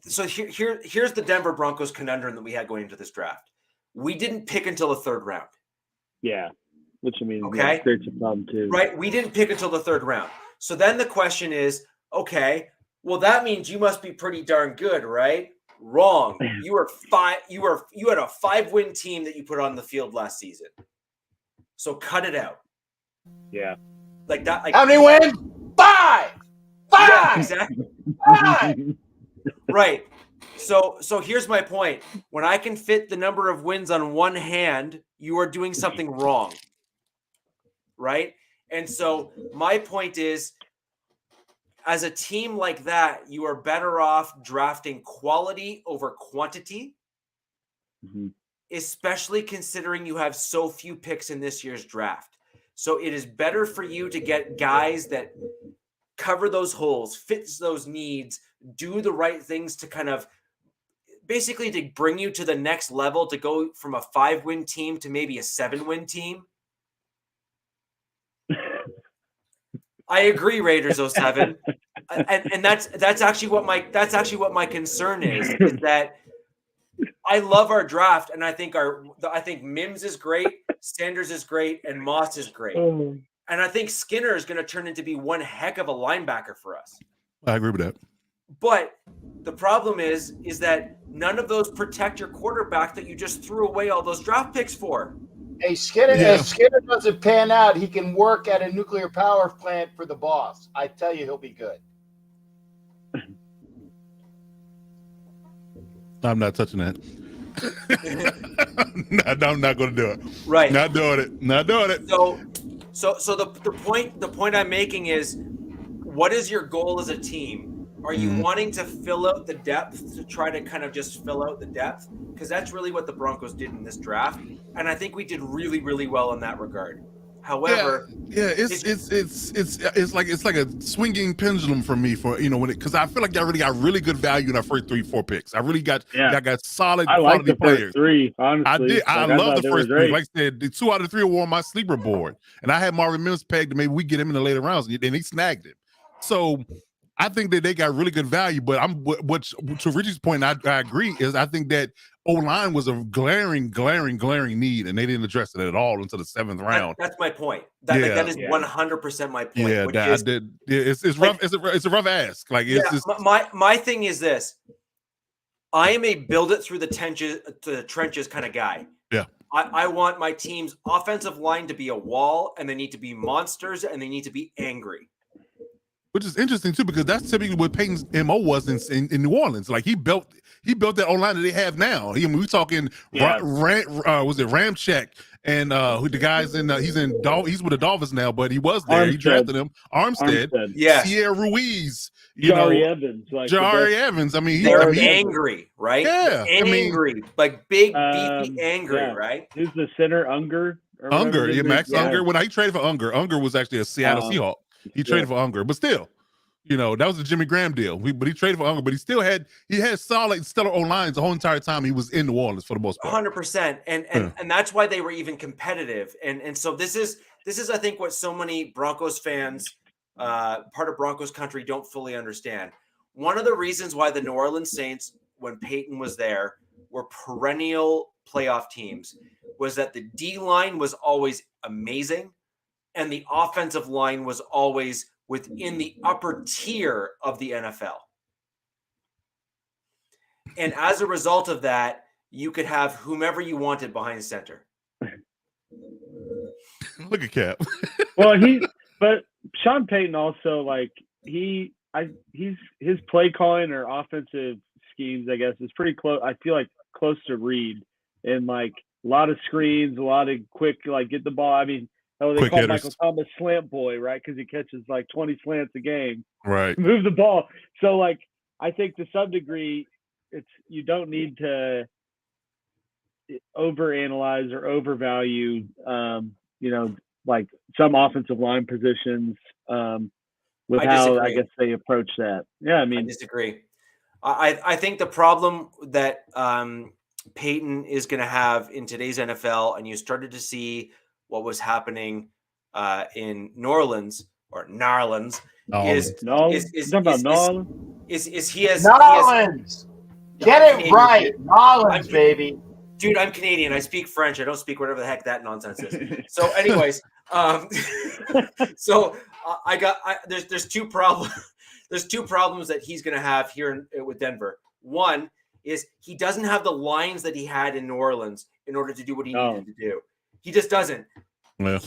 here's the Denver Broncos conundrum that we had going into this draft. We didn't pick until the 3rd round. Yeah, which I mean, okay, creates a problem too. Right, we didn't pick until the 3rd round. So then the question is, okay, well, that means you must be pretty darn good, right? Wrong. You had a 5-win team that you put on the field last season. So cut it out. Yeah. Like that. Like, how many wins? 5. Yeah, exactly. 5. Right. So here's my point. When I can fit the number of wins on one hand, you are doing something wrong. Right? And so my point is, as a team like that, you are better off drafting quality over quantity, especially considering you have so few picks in this year's draft. So it is better for you to get guys that cover those holes, fits those needs, do the right things to kind of basically to bring you to the next level, to go from a 5-win team to maybe a 7-win team. I agree, Raiders 07, and that's actually what my concern is that I love our draft, and I think Mims is great, Sanders is great, and Moss is great, and I think Skinner is going to turn into be one heck of a linebacker for us. I agree with that. But the problem is that none of those protect your quarterback that you just threw away all those draft picks for. Hey, Skinner, if Skinner doesn't pan out, he can work at a nuclear power plant for the boss. I tell you, he'll be good. I'm not touching that. I'm not going to do it. Right. Not doing it. So the point I'm making is, what is your goal as a team? Are you wanting to fill out the depth to try to kind of just fill out the depth? Because that's really what the Broncos did in this draft, and I think we did really, really well in that regard. However, it's like a swinging pendulum for me because I feel like I really got really good value in our first 3-4 picks. I really got solid I like quality the first players. 3, honestly. I did. I love the first 3. Great. Like I said, the 2 out of 3 were on my sleeper board, and I had Marvin Mims pegged to maybe we get him in the later rounds, and he snagged him. So I think that they got really good value, but to Richie's point, I agree, is I think that O-line was a glaring need, and they didn't address it at all until the 7th round. That's my point. That is 100% my point. It's rough. It's a rough ask. Like my thing is this: I am a build it through the trenches kind of guy. Yeah. I want my team's offensive line to be a wall, and they need to be monsters, and they need to be angry. Which is interesting too, because that's typically what Peyton's MO was in New Orleans. Like he built that O-line that they have now. We talking was it Ramczyk and who the guys he's with the Dolphins now, but he was there. He drafted him. Armstead. Yeah. Sierra Ruiz. Jari Evans. Jari Evans. I mean, they're angry, right? Yeah. Angry. Like big, beefy, angry, right? Who's the center? Unger? Max Unger. When he traded for Unger was actually a Seattle Seahawk. He traded for Unger, but still, that was a Jimmy Graham deal. But he traded for Unger, but he had solid, stellar O-lines the whole entire time he was in New Orleans for the most part. 100%, and that's why they were even competitive. And so this is I think what so many Broncos fans, part of Broncos country, don't fully understand. One of the reasons why the New Orleans Saints, when Peyton was there, were perennial playoff teams was that the D-line was always amazing. And the offensive line was always within the upper tier of the NFL. And as a result of that, you could have whomever you wanted behind center. Look at Cap. But Sean Payton also, his play calling or offensive schemes, I guess, is pretty close. I feel like close to Reed, and a lot of screens, a lot of quick, get the ball. I mean, they call Michael Thomas slant boy, right? Because he catches 20 slants a game. Right. Move the ball. So I think to some degree, you don't need to overanalyze or overvalue, some offensive line positions with how I guess they approach that. Yeah, I disagree. I think the problem that Peyton is going to have in today's NFL, and you started to see what was happening in New Orleans or Narlands is he has Narlands. Get it right, Narlands, baby. Dude, I'm Canadian. I speak French. I don't speak whatever the heck that nonsense is. So, anyways, there's two problems. There's 2 problems that he's going to have here with Denver. One is he doesn't have the lines that he had in New Orleans in order to do what he needed to do. He just doesn't. Yeah.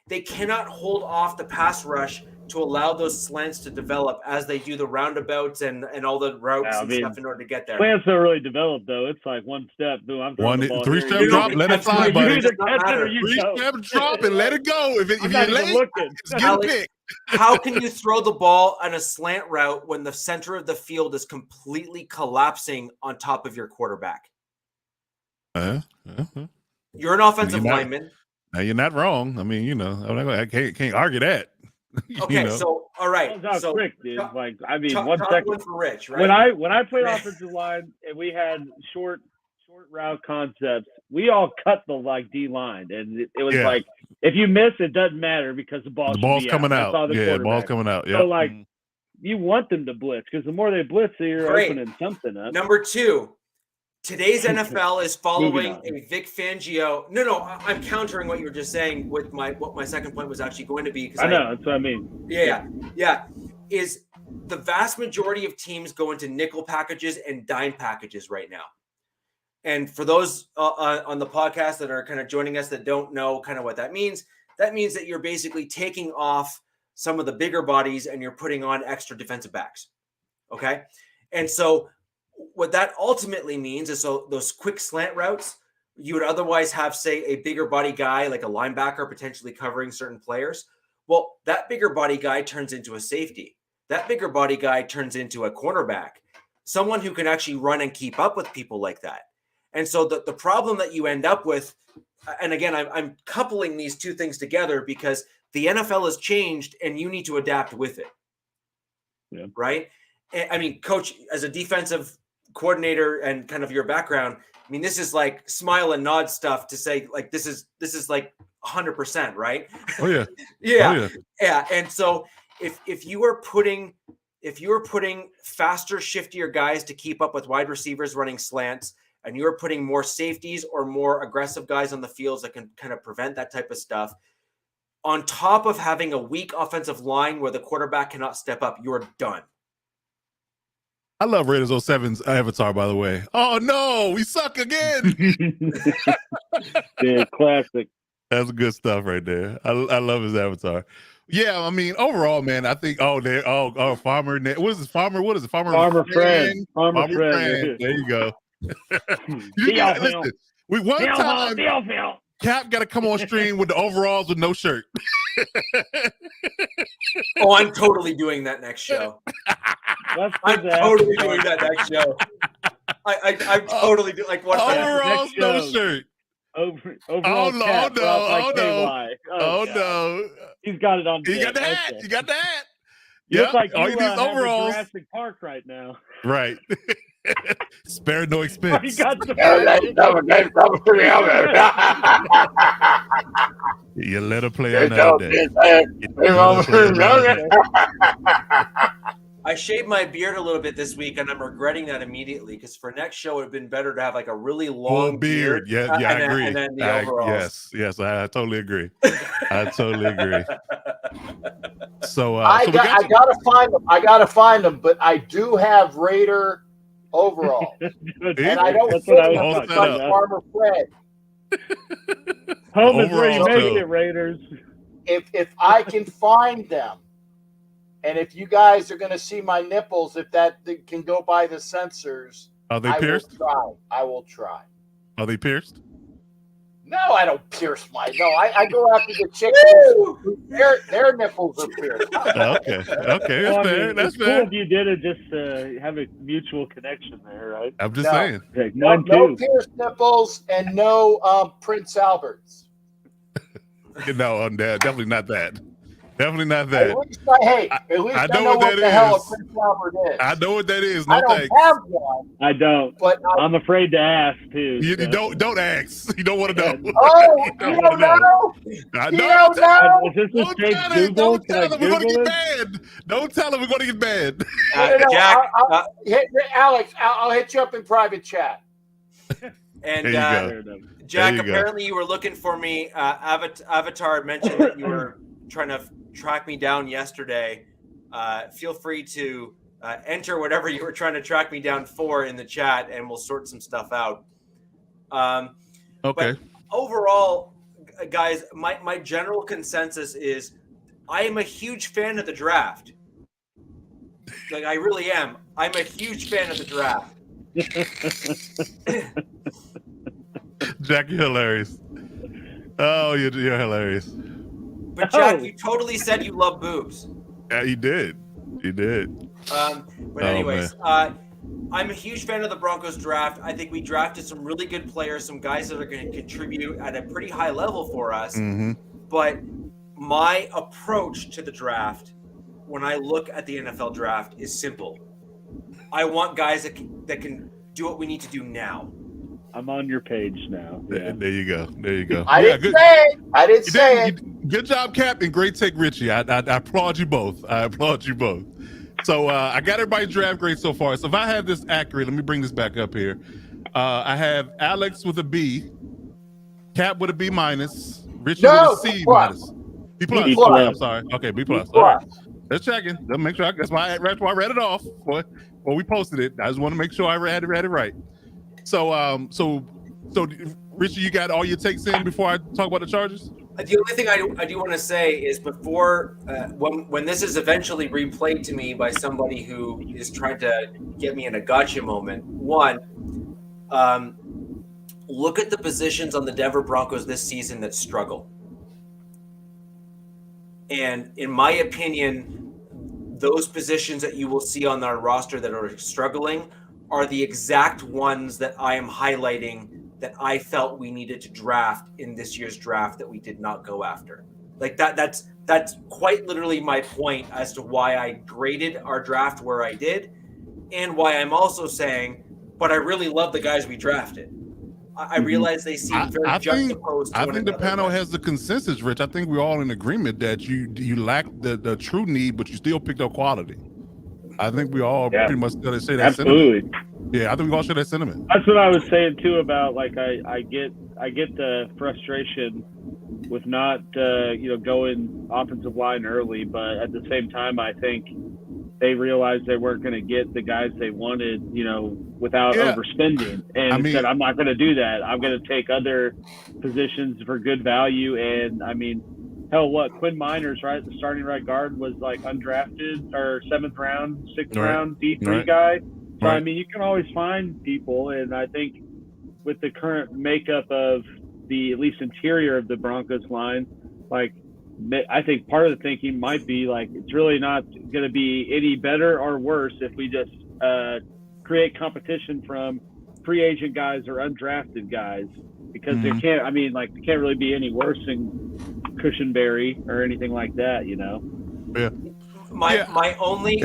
They cannot hold off the pass rush to allow those slants to develop as they do the roundabouts and all the routes stuff in order to get there. Slants don't really develop though. It's one step. Boom, I'm throwing the ball 3-step drop, let it fly, buddy. 3-step drop and let it go. If you're late, just get a pick. How can you throw the ball on a slant route when the center of the field is completely collapsing on top of your quarterback? You're an offensive lineman. Now you're not wrong. I mean, I can't argue that. Okay, so all right. So quick, dude. 1 second for Rich, right? When I played offensive line and we had short route concepts, we all cut the D line, and it was if you miss, it doesn't matter because the ball's coming out. The ball's coming out. Yeah. So you want them to blitz because the more they blitz, you're opening something up. Number 2. Today's NFL is following a Vic Fangio. No, I'm countering what you were just saying with what my second point was actually going to be. I know, that's what I mean. Yeah. Is the vast majority of teams go into nickel packages and dime packages right now. And for those on the podcast that are kind of joining us that don't know kind of what that means that you're basically taking off some of the bigger bodies and you're putting on extra defensive backs. Okay. And so what that ultimately means is those quick slant routes, you would otherwise have, say, a bigger body guy like a linebacker potentially covering certain players. Well, that bigger body guy turns into a safety. that bigger body guy turns into a cornerback, someone who can actually run and keep up with people like that. And so the problem that you end up with, and again, I'm coupling these two things together because the NFL has changed and you need to adapt with it. Yeah. Right. I mean, coach, as a defensive coordinator and kind of your background, I mean, this is like smile and nod stuff to say like, this is like 100%, right? Oh yeah. Yeah. Oh, yeah. Yeah. And so if you are putting faster, shiftier guys to keep up with wide receivers running slants, and you're putting more safeties or more aggressive guys on the fields that can kind of prevent that type of stuff, on top of having a weak offensive line where the quarterback cannot step up, you're done. I love Raiders 07's avatar, by the way. Oh no, we suck again. Yeah, classic. That's good stuff right there. I love his avatar. Yeah, I mean, overall, man, I think Farmer. What is this? Farmer? What is it? Farmer friend. Farmer friend. There you go. Listen, we one time Cap got to come on stream with the overalls with no shirt. Oh, I'm totally doing that next show. I'm totally doing that next show. I'm totally doing like what overalls, no shirt. Overall no. He's got it on. You got the hat. You got the hat. You look like all you you need is overalls. Jurassic Park right now. Right. Spare no expense. You got the you let her play another day. I shaved my beard a little bit this week, and I'm regretting that immediately because for next show, it would have been better to have like a really long beard. Yeah, I agree. And then the overalls. Yes, I totally agree. I totally agree. So I gotta find them, but I do have Raider overall, and I don't fit them like Farmer Fred. Home is where you make it, Raiders. If I can find them. And if you guys are going to see my nipples, if that can go by the sensors, are they pierced? I will try. Are they pierced? No, I don't pierce my. No, I go after the chicks. Their nipples are pierced. Okay, that's fair. That's fair. Cool if you did it just to have a mutual connection there, right? I'm just saying. No pierced nipples and no Prince Alberts. No, definitely not that. Definitely not that. At least I know what the hell a Prince Albert is. I know what that is. No, I don't have one. I don't. But I'm afraid to ask too. You don't ask. You don't want to know. Oh, you don't know? I don't know. Is this a straight Google? Don't tell him we're going to get banned. Don't tell him we're going to get banned. Jack, Alex, I'll hit you up in private chat. And Jack, apparently you were looking for me. Avatar mentioned that you were trying to track me down yesterday. Feel free to enter whatever you were trying to track me down for in the chat, and we'll sort some stuff out. Okay. But overall, guys, my general consensus is I am a huge fan of the draft. Like, I really am. I'm a huge fan of the draft. Jack, you're hilarious. Oh, you're hilarious. But Jack, you totally said you love boobs. Yeah, you did. You did. But anyways, I'm a huge fan of the Broncos draft. I think we drafted some really good players, some guys that are going to contribute at a pretty high level for us. Mm-hmm. But my approach to the draft, when I look at the NFL draft, is simple. I want guys that can do what we need to do now. I'm on your page now. Yeah. There you go. There you go. I didn't say it. Good job, Cap, and great take, Richie. I applaud you both. So I got everybody's draft grade so far. So if I have this accurate, let me bring this back up here. I have Alex with a B, Cap with a B minus, Richie with a C minus. B plus. B plus. I'm sorry. Okay, B plus. B plus. All right. Let's check in. Let's make sure. That's why I read it off when we posted it. I just want to make sure I read it right. So Richie, you got all your takes in before I talk about the Chargers? The only thing I do want to say is before when this is eventually replayed to me by somebody who is trying to get me in a gotcha moment, look at the positions on the Denver Broncos this season that struggle. And in my opinion, those positions that you will see on our roster that are struggling are the exact ones that I am highlighting that I felt we needed to draft in this year's draft that we did not go after. Like that's quite literally my point as to why I graded our draft where I did, and why I'm also saying, but I really love the guys we drafted. I realize they seem very juxtaposed. I think the panel has the consensus, Rich. I think we're all in agreement that you lack the true need, but you still picked up quality. I think we all pretty much say that sentiment. Yeah, I think we all share that sentiment. That's what I was saying too about like I get the frustration with not going offensive line early, but at the same time I think they realized they weren't going to get the guys they wanted, without overspending, and said, I'm not going to do that. I'm going to take other positions for good value. And I mean, hell, Quinn Miners, right? The starting right guard was like undrafted or 7th round, 6th round D3 guy. So I mean, you can always find people, and I think with the current makeup of the at least interior of the Broncos line, like I think part of the thinking might be like it's really not going to be any better or worse if we just create competition from free agent guys or undrafted guys, because they can't really be any worse than Cushenberry or anything like that, Yeah. My only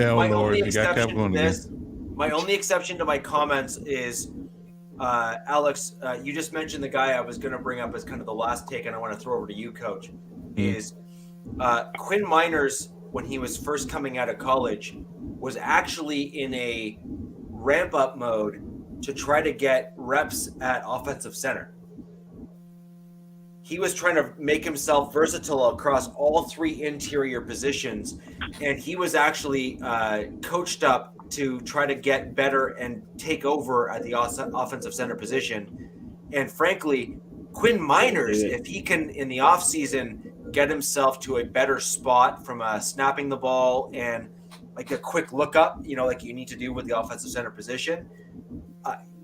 exception to this. My only exception to my comments is, Alex, you just mentioned the guy I was going to bring up as kind of the last take, and I want to throw over to you, Coach, is Quinn Miners, when he was first coming out of college, was actually in a ramp-up mode to try to get reps at offensive center. He was trying to make himself versatile across all 3 interior positions, and he was actually coached up to try to get better and take over at the offensive center position. And frankly, Quinn Miners, if he can in the offseason get himself to a better spot from snapping the ball and like a quick look up, like you need to do with the offensive center position,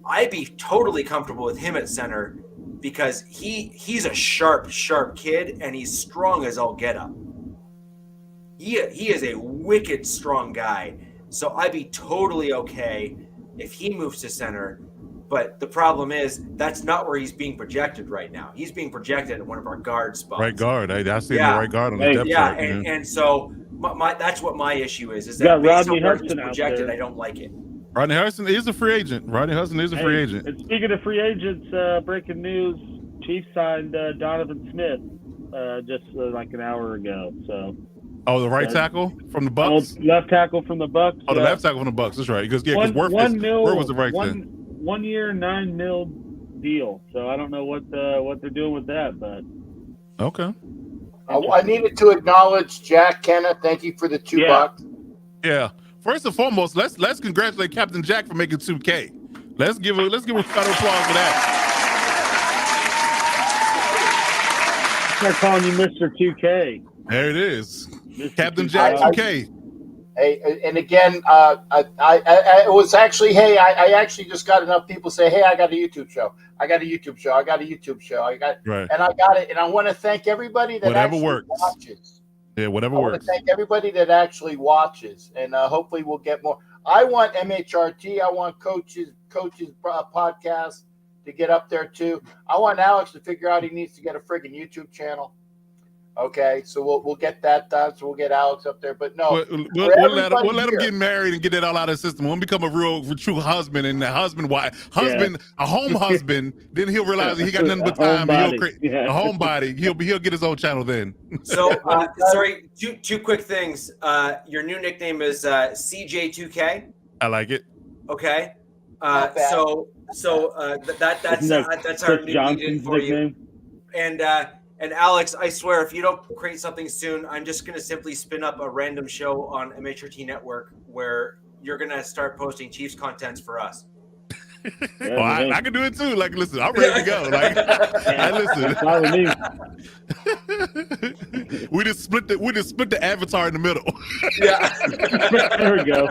I'd be totally comfortable with him at center, because he's a sharp kid, and he's strong as all get up. He is a wicked strong guy. So I'd be totally okay if he moves to center. But the problem is that's not where he's being projected right now. He's being projected at one of our guard spots. Right guard. I see the right guard on the depth chart. And so that's what my issue is that based on where he's projected, I don't like it. Rodney Hudson is a free agent. Free agent. And speaking of free agents, breaking news, Chiefs signed Donovan Smith just like an hour ago. So. Oh, the right tackle from the Bucks? Left tackle from the Bucks. Oh, the left tackle from the Bucks. That's right. Because Worth was the right thing. 1 year, $9 million deal. So I don't know what they're doing with that, but okay. I needed to acknowledge Jack Kenna. Thank you for the $2. Yeah. First and foremost, let's congratulate Captain Jack for making 2K. Let's give a round of applause for that. They're calling you Mr. 2K. There it is. Captain Jack 2K. Hey, and again, I was actually, I actually just got enough people say, hey, I got a YouTube show. And I got it. And I want to thank everybody that watches. Yeah, whatever works. I want to thank everybody that actually watches, and hopefully we'll get more. I want MHRT. I want coaches podcast to get up there too. I want Alex to figure out he needs to get a friggin' YouTube channel. Okay, so we'll get that done. So we'll get Alex up there. But no, we'll let him get married and get that all out of the system. We'll become a true husband and a home husband. Then he'll realize that he got nothing but time. And a homebody. He'll get his own channel then. So sorry, two quick things. Your new nickname is CJ2K. I like it. Okay. That's our new nickname for you. And Alex, I swear, if you don't create something soon, I'm just going to simply spin up a random show on MHRT Network where you're going to start posting Chiefs contents for us. Well, I can do it too. Like, listen, I'm ready to go. Like, listen. We just split the avatar in the middle. Yeah. There we go.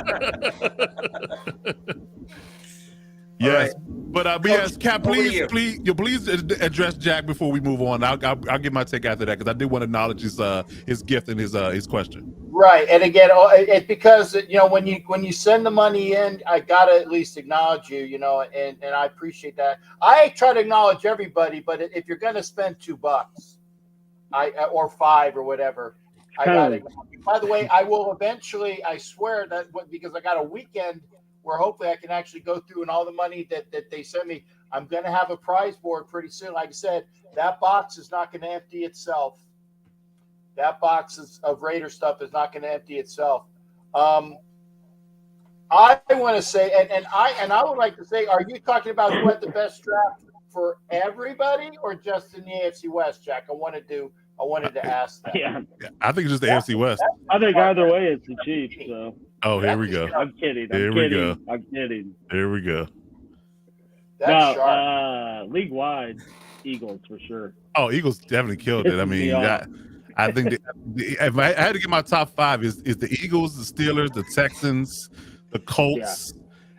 Yes, right. but Coach, yes, Cap, over to please you. please address Jack before we move on. I'll give my take after that because I did want to acknowledge his gift and his question. Right, and again, it's because when you send the money in, I gotta at least acknowledge you, and I appreciate that. I try to acknowledge everybody, but if you're gonna spend $2, or $5 or whatever, I gotta acknowledge you. By the way, I will eventually. I swear that because I got a weekend where hopefully I can actually go through and all the money that they send me. I'm gonna have a prize board pretty soon. Like I said, that box is not gonna empty itself. That box of Raider stuff is not going to empty itself. I want to say, and I would like to say, are you talking about who had the best draft for everybody or just in the AFC West, Jack? I wanted to ask that. Yeah, I think it's just the AFC West. I think either way it's the Chiefs. So. Oh, here we go. I'm kidding. Here we go. I'm kidding. There we go. That's sharp. League wide, Eagles for sure. Oh, Eagles definitely killed it. I mean, I think if I had to get my top 5 is the Eagles, the Steelers, the Texans, the Colts.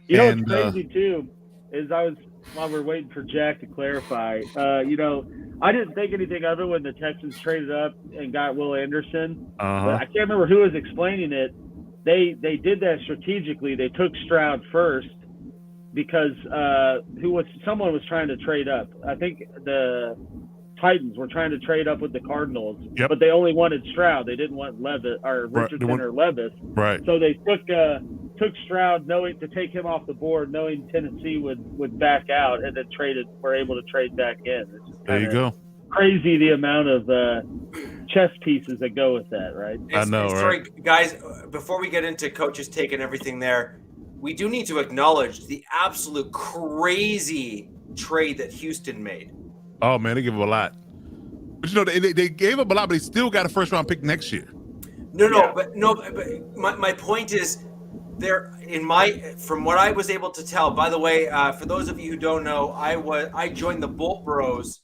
Yeah. What's crazy too is while we're waiting for Jack to clarify, I didn't think anything of it when the Texans traded up and got Will Anderson. But I can't remember who was explaining it. They did that strategically. They took Stroud first because someone was trying to trade up. I think the Titans were trying to trade up with the Cardinals, but they only wanted Stroud. They didn't want Levis or Richardson or Levis. Right. So they took Stroud, knowing to take him off the board, knowing Tennessee would back out, and then were able to trade back in. There you go. Crazy the amount of chess pieces that go with that, right? I know, right? Sorry, guys. Before we get into Coach's take and everything, we do need to acknowledge the absolute crazy trade that Houston made. Oh man, they give up a lot. But they gave up a lot, but they still got a first round pick next year. But my point is from what I was able to tell. By the way, for those of you who don't know, I joined the Bolt Bros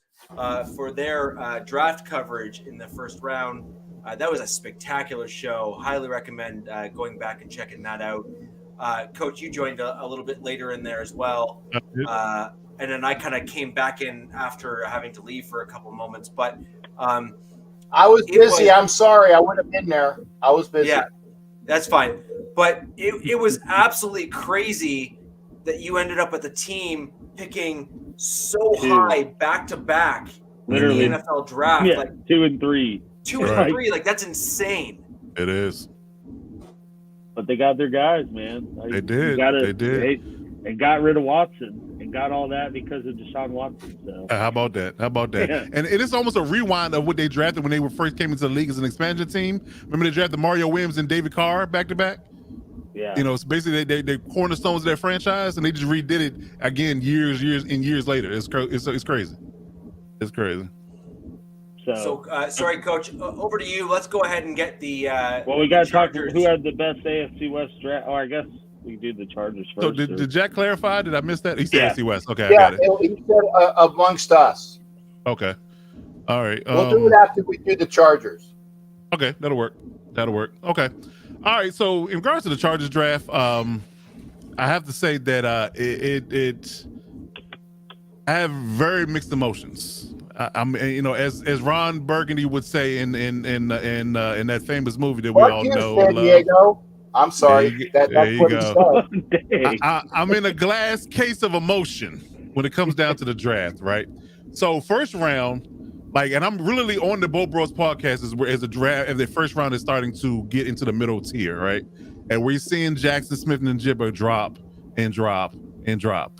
for their draft coverage in the first round. That was a spectacular show. Highly recommend going back and checking that out. Coach, you joined a little bit later in there as well. And then I kind of came back in after having to leave for a couple moments. But I was busy. I'm sorry. I would have been there. I was busy. Yeah, that's fine. But it was absolutely crazy that you ended up with the team picking so high back-to-back literally in the NFL draft. Yeah, like 2 and 3. 2 and 3. Like, that's insane. It is. But they got their guys, man. They did. They did. They got rid of Watson and got all that because of Deshaun Watson. So. How about that? Yeah. And it is almost a rewind of what they drafted when they first came into the league as an expansion team. Remember they drafted Mario Williams and David Carr back to back? Yeah. It's basically they cornerstones of their franchise, and they just redid it again years later. It's crazy. It's crazy. So sorry, Coach. Over to you. Let's go ahead and get the. Well, we got to talk who had the best AFC West draft. Oh, I guess we do the Chargers first. So did Jack clarify? Did I miss that? He said AFC West. Okay, yeah, I got it. He said amongst us. Okay. All right. We'll do it after we do the Chargers. Okay, that'll work. Okay. All right. So in regards to the Chargers draft, I have to say that I have very mixed emotions. I'm, as Ron Burgundy would say in that famous movie that we all know. San Diego. I'm sorry. That's what he said. I'm in a glass case of emotion when it comes down to the draft, right? So first round, and I'm really on the Bo Bros podcast as the draft, as the first round is starting to get into the middle tier, right? And we're seeing Jackson Smith and Jibba drop,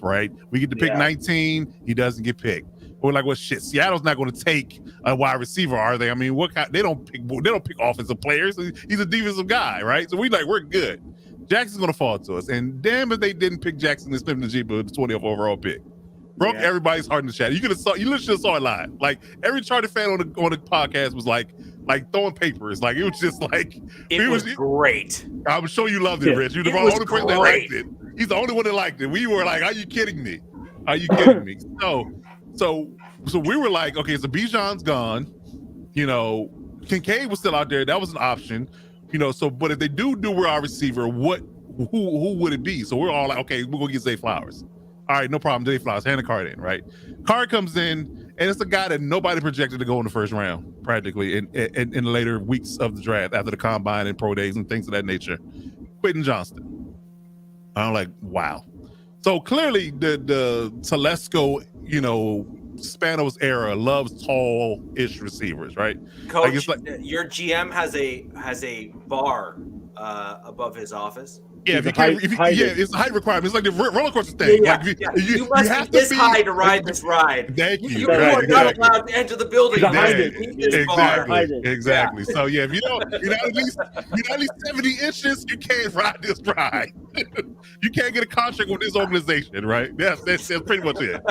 right? We get to pick 19, he doesn't get picked. We're like, well, shit, Seattle's not going to take a wide receiver, are they? I mean, they don't pick offensive players. He's a defensive guy, right? So we're good. Jackson's going to fall to us. And damn if they didn't pick Jackson and Smith and Jibba with the 20th overall pick. Broke everybody's heart in the chat. You literally just saw it live. Like every Charter fan on the podcast was like throwing papers. Like it was just like it was great. I'm sure you loved it, Rich. You're the only person that liked it. He's the only one that liked it. We were like, "Are you kidding me? Are you kidding me?" So we were like, okay, so Bijan's gone. Kincaid was still out there. That was an option. But if they do our receiver, who would it be? So we're all like, okay, we're gonna get Zay Flowers. All right, no problem. Zay Flowers, hand the card in, right? Card comes in, and it's a guy that nobody projected to go in the first round, practically, in the later weeks of the draft, after the combine and pro days and things of that nature. Quentin Johnston. I'm like, wow. So clearly the Telesco, Spanos era loves tall-ish receivers, right? Coach, your GM has a bar above his office. Yeah, it's a height requirement. It's like the roller coaster thing. Yeah, you must be this high to ride this ride. Thank you. You are not allowed to enter the building. Exactly. So yeah, if you're not at least 70 inches, you can't ride this ride. You can't get a contract with this organization, right? That's pretty much it.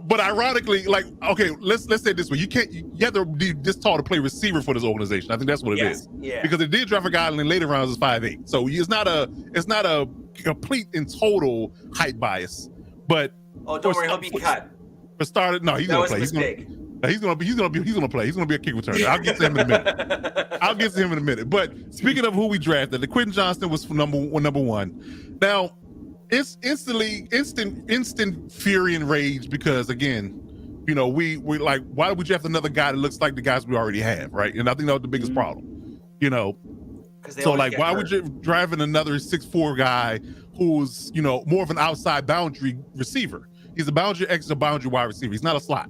But ironically, like, okay, let's say it this way: you have to be this tall to play receiver for this organization. I think that's what it is. Yeah. Because it did draft a guy in the later rounds is 5'8", so it's not a complete and total height bias. But don't worry, he'll be cut. For started, no, he's gonna play. He's gonna play. He's gonna be a kick returner. I'll get to him in a minute. But speaking of who we drafted, the Quentin Johnston was number one. Now, it's instant fury and rage because again, we like, why would we draft another guy that looks like the guys we already have, right? And I think that was the biggest problem. So like, why would you driving another 6'4" guy who's more of an outside boundary receiver? He's a boundary wide receiver. He's not a slot.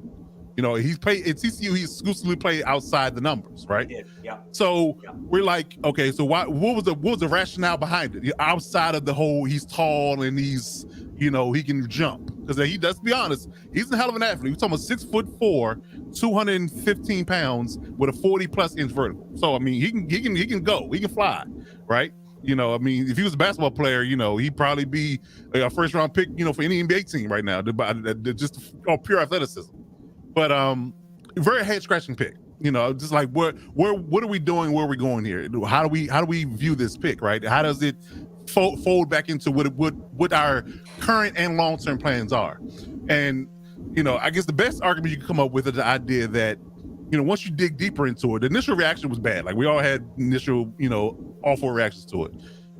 He's played at TCU. He exclusively played outside the numbers, right? Yeah. So we're like, okay, so what was the rationale behind it? Outside of the whole, he's tall and he's, he can jump. Because he does, to be honest, he's a hell of an athlete. We're talking about 6'4", 215 pounds with a 40+ inch vertical. So I mean, he can go, he can fly, right? If he was a basketball player, he'd probably be a first round pick, for any NBA team right now, just pure athleticism. But very head scratching pick. Just like what are we doing? Where are we going here? How do we view this pick, right? How does it fold back into what our current and long term plans are? And I guess the best argument you can come up with is the idea that once you dig deeper into it, the initial reaction was bad. Like we all had initial awful reactions to it.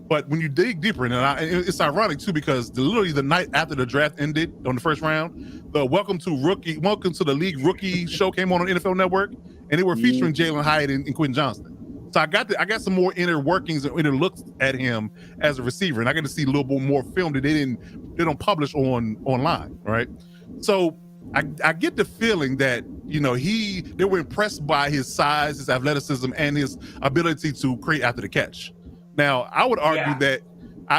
But when you dig deeper in it, and it's ironic too, because literally the night after the draft ended on the first round, the Welcome to the League rookie show came on NFL Network, and they were featuring Jalen Hyatt and Quentin Johnston. So I got some more inner workings and inner looks at him as a receiver, and I got to see a little bit more film that they don't publish online, right? So I get the feeling that they were impressed by his size, his athleticism, and his ability to create after the catch. Now, I would argue that,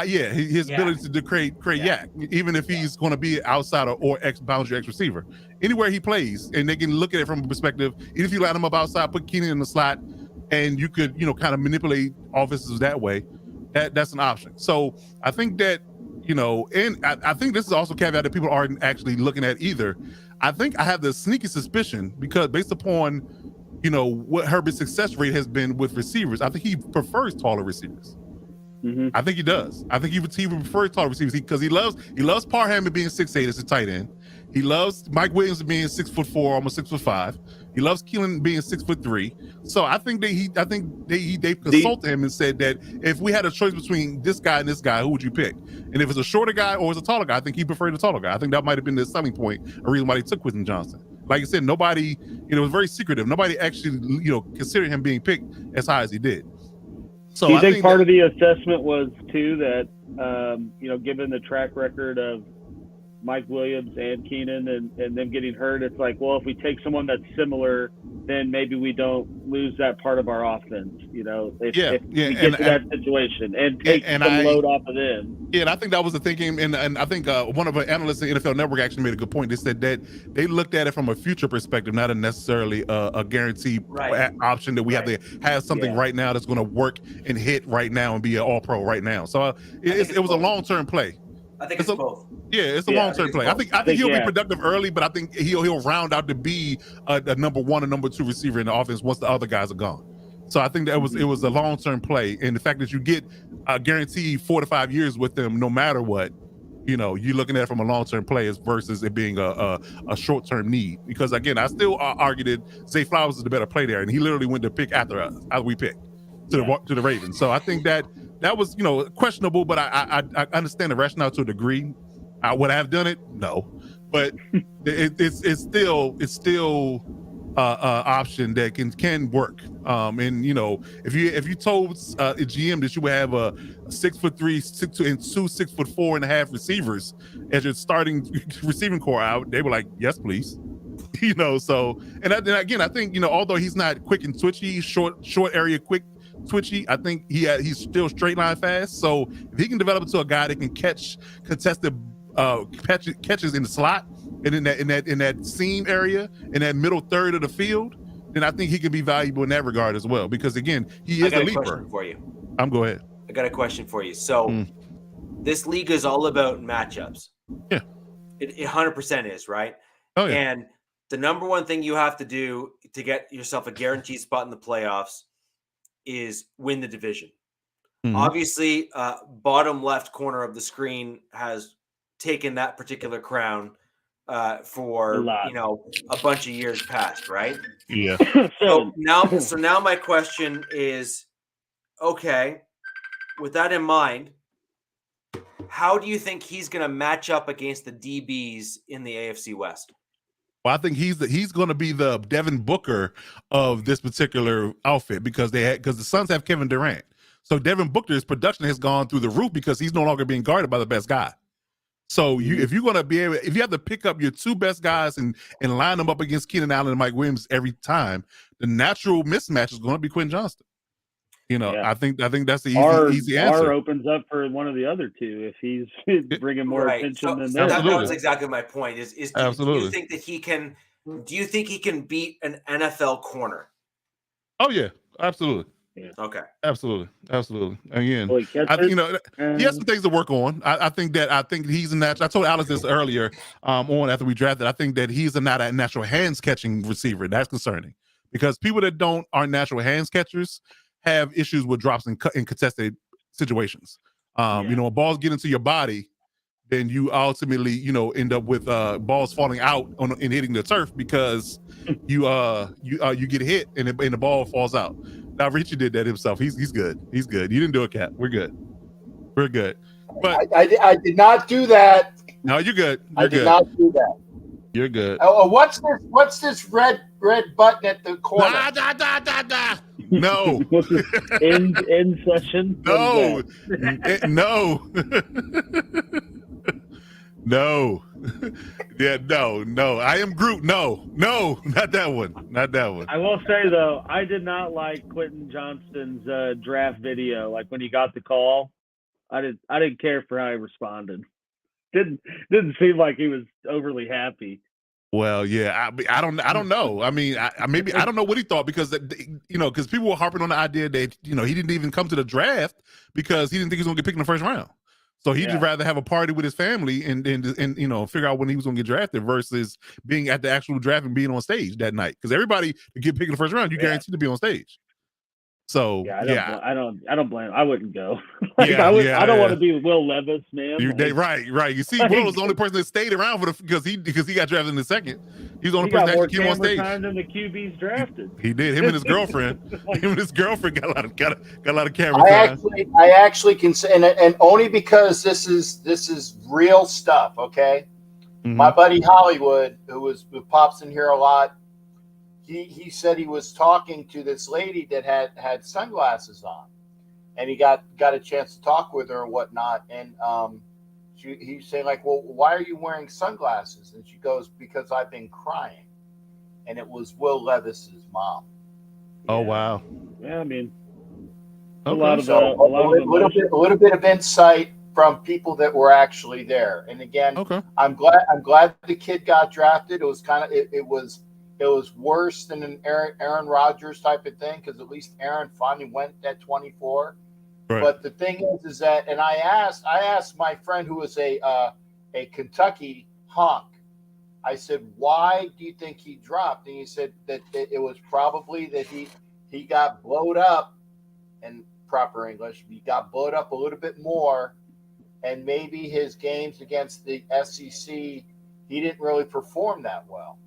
his ability to create yak, even if he's going to be outside or boundary X receiver. Anywhere he plays, and they can look at it from a perspective, even if you line him up outside, put Keenan in the slot, and you could, kind of manipulate offenses that way, that's an option. So I think that, and I think this is also a caveat that people aren't actually looking at either. I think I have the sneaky suspicion, because based upon what Herbert's success rate has been with receivers, I think he prefers taller receivers. Mm-hmm. I think he does. I think he would prefer taller receivers because he loves Parham being 6'8" as a tight end. He loves Mike Williams being 6'4", almost 6'5". He loves Keelan being 6'3". So I think they consulted him and said that if we had a choice between this guy and this guy, who would you pick? And if it's a shorter guy or it's a taller guy, I think he preferred the taller guy. I think that might have been the selling point, a reason why they took Quentin Johnston. Like I said, nobody, it was very secretive. Nobody actually, considered him being picked as high as he did. So do you think part of the assessment was too that, given the track record of Mike Williams and Keenan and them getting hurt, it's like, well, if we take someone that's similar, then maybe we don't lose that part of our offense, if we get to that situation and take some load off of them. Yeah, and I think that was the thinking, and I think one of the analysts in NFL Network actually made a good point. They said that they looked at it from a future perspective, not necessarily a guaranteed option that we have to have something right now that's going to work and hit right now and be an all-pro right now. So it was a long-term play. I think it's both. Yeah, it's a long-term play. I think he'll be productive early, but I think he'll round out to be a number one and number two receiver in the offense once the other guys are gone. So I think that it was a long-term play, and the fact that you get a guaranteed 4 to 5 years with them, no matter what, you're looking at it from a long-term play versus it being a short-term need. Because again, I still argue that Zay Flowers is the better play there, and he literally went to pick after us, after we picked to the Ravens. So I think that was questionable, but I understand the rationale to a degree. Would I have done it? No, but it's still option that can work. And if you told a GM that you would have a 6'3", 6'2", and 2 6'4.5" receivers as your starting receiving core out, they were like, yes, please. So and again, I think although he's not quick and twitchy, short area quick twitchy, I think he's still straight line fast. So if he can develop into a guy that can catch contested catches in the slot and in that seam area, in that middle third of the field, then I think he can be valuable in that regard as well. Because again, he is a leaper. Question for you. Go ahead. I got a question for you. So this league is all about matchups. Yeah. It 100% is, right? Oh yeah. And the number one thing you have to do to get yourself a guaranteed spot in the playoffs is win the division. Obviously, bottom left corner of the screen has taken that particular crown for a bunch of years past, right? Yeah. So now my question is, okay, with that in mind, how do you think he's going to match up against the DBs in the AFC West? Well, I think he's going to be the Devin Booker of this particular outfit because the Suns have Kevin Durant. So Devin Booker's production has gone through the roof because he's no longer being guarded by the best guy. So if you're going to be able, if you have to pick up your two best guys and line them up against Keenan Allen and Mike Williams every time, the natural mismatch is going to be Quentin Johnston. I think that's the easy answer. R opens up for one of the other two if he's bringing more attention than that. That was exactly my point. Do you think that he can? Do you think he can beat an NFL corner? Oh yeah, absolutely. Yeah. Okay. Absolutely. Again, he has some things to work on. I think he's a natural. I told Alex this earlier on after we drafted. I think that he's not a natural hands catching receiver. That's concerning because people that aren't natural hands catchers have issues with drops in contested situations. When balls get into your body, then you ultimately, end up with balls falling out and hitting the turf because you get hit and the ball falls out. Now Richie did that himself. He's good. He's good. You didn't do it, Cap. We're good. But I did not do that. No, you're good. I did not do that. You're good. Oh, what's this red button at the corner? No. in session. No. No. Yeah, no. I am Groot. No, not that one. I will say though, I did not like Quentin Johnston's draft video. Like when he got the call, I didn't care for how he responded. Didn't seem like he was overly happy. Well, yeah, I don't know. I mean, maybe I don't know what he thought because because people were harping on the idea that he didn't even come to the draft because he didn't think he was going to get picked in the first round. So he'd just rather have a party with his family and figure out when he was going to get drafted versus being at the actual draft and being on stage that night. Because everybody to get picked in the first round, you guaranteed to be on stage. So I don't blame him. I wouldn't go. I don't want to be Will Levis, man. Right. You see, Will was the only person that stayed around because he got drafted in the second. He's the only person that actually came on stage. Time than the QBs drafted. He did. Him and his girlfriend. Got a lot of camera time. I actually can say, and only because this is real stuff. Okay, my buddy Hollywood, who pops in here a lot. He said he was talking to this lady that had sunglasses on, and he got a chance to talk with her and whatnot. And he's saying like, well, why are you wearing sunglasses? And she goes, because I've been crying. And it was Will Levis's mom. Oh wow. Yeah, I mean, a little bit of insight from people that were actually there. And again, I'm glad the kid got drafted. It was it was worse than an Aaron Rodgers type of thing because at least Aaron finally went at 24. Right. But the thing is that, and I asked my friend who was a Kentucky honk. I said, why do you think he dropped? And he said that it was probably that he got blowed up, in proper English. He got blowed up a little bit more, and maybe his games against the SEC, he didn't really perform that well.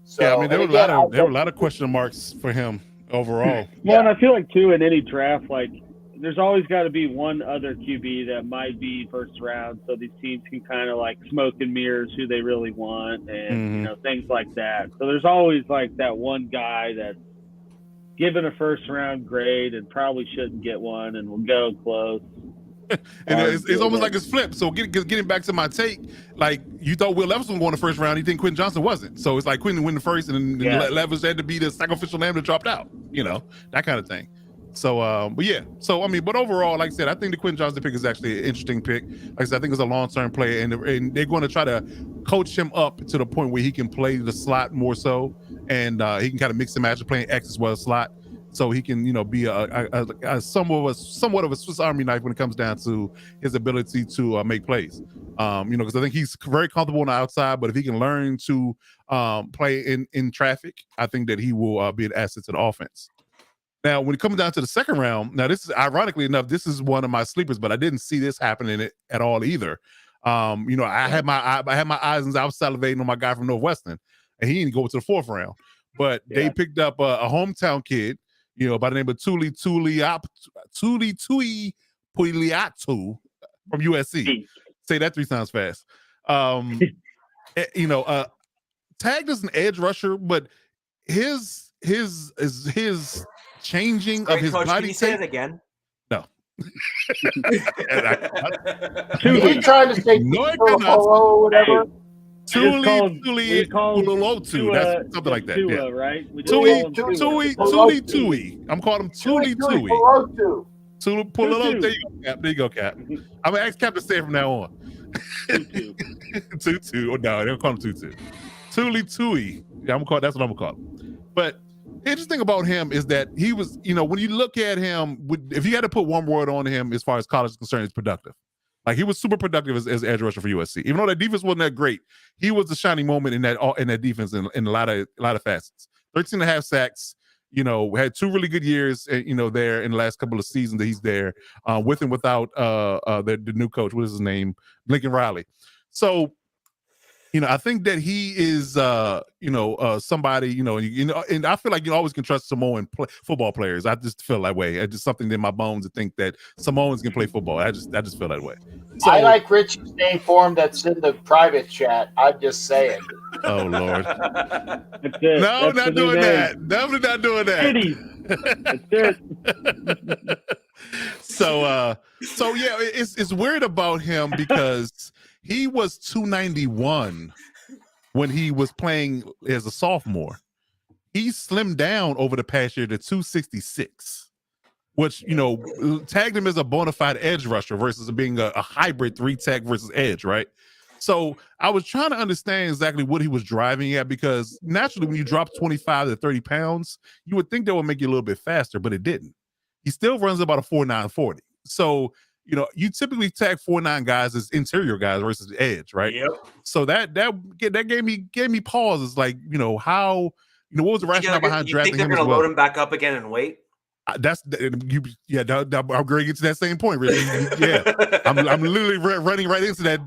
So, yeah, I mean, there were a lot of question marks for him overall. And I feel like too in any draft, like there's always got to be one other QB that might be first round, so these teams can kind of like smoke and mirrors who they really want, and you know, things like that. So there's always like that one guy that's given a first round grade and probably shouldn't get one, and will go close. And it's almost like it's flipped. So getting back to my take, like you thought Will Levis was going the first round, you think Quentin Johnson wasn't. So it's like Quentin win the first, and then Levis had to be the sacrificial lamb that dropped out. You know, that kind of thing. So, but yeah. So I mean, but overall, like I said, I think the Quentin Johnson pick is actually an interesting pick. Like I said, I think it's a long-term player, and they're going to try to coach him up to the point where he can play the slot more so, and he can kind of mix and match playing X as well as slot. So he can, you know, be a somewhat of a Swiss Army knife when it comes down to his ability to make plays. You know, because I think he's very comfortable on the outside, but if he can learn to play in traffic, I think that he will be an asset to the offense. Now, when it comes down to the second round, now this is ironically enough, this is one of my sleepers, but I didn't see this happening at all either. You know, I had my eyes and I was salivating on my guy from Northwestern, and he didn't go to the fourth round. But they picked up a hometown kid, you know, by the name of Tuli Puiliatu from USC. Say that 3 times fast. You know, tagged as an edge rusher, but his changing Great, of his Coach, body can you say type. it again? No. He trying to say no, or whatever. Tuli Puiliatu. That's something like that. Tua, right? Tuli. I'm calling him Tuli. Pull it up. There you go, Cap. There you go, Cap. I'm gonna ask Cap to say it from now on. Tutu. Oh no, they don't call him Tutu. Tuli. Yeah, that's what I'm gonna call him. But the interesting thing about him is that he was, you know, when you look at him, if you had to put one word on him as far as college is concerned, it's productive. Like he was super productive as edge rusher for USC. Even though that defense wasn't that great, he was the shining moment in that defense in a lot of facets. 13 and a half sacks. You know, had 2 really good years. You know, there in the last couple of seasons that he's there, with and without the new coach. What is his name? Lincoln Riley. So, you know, I think that he is, you know, somebody, you know, and I feel like you always can trust Samoan football players. I just feel that way. It's just something in my bones to think that Samoans can play football. I just feel that way. So, I like Rich's name form that's in the private chat. I'm just saying. Oh Lord. That's it. No, That's not doing that. Definitely not doing that. That's it. So yeah, it's weird about him because he was 291 when he was playing as a sophomore. He slimmed down over the past year to 266, which, you know, tagged him as a bona fide edge rusher versus being a hybrid 3-tech versus edge, right? So I was trying to understand exactly what he was driving at, because naturally when you drop 25 to 30 pounds, you would think that would make you a little bit faster, but it didn't. He still runs about a 4.9 40. So, you know, you typically tag 4.9 guys as interior guys versus edge, right? Yep. So that gave me pause. It's like, you know, how, you know, what was the rationale behind drafting him? You think they're going to load him back up again and wait? I'm going to get to that same point, really. Yeah, I'm literally running right into that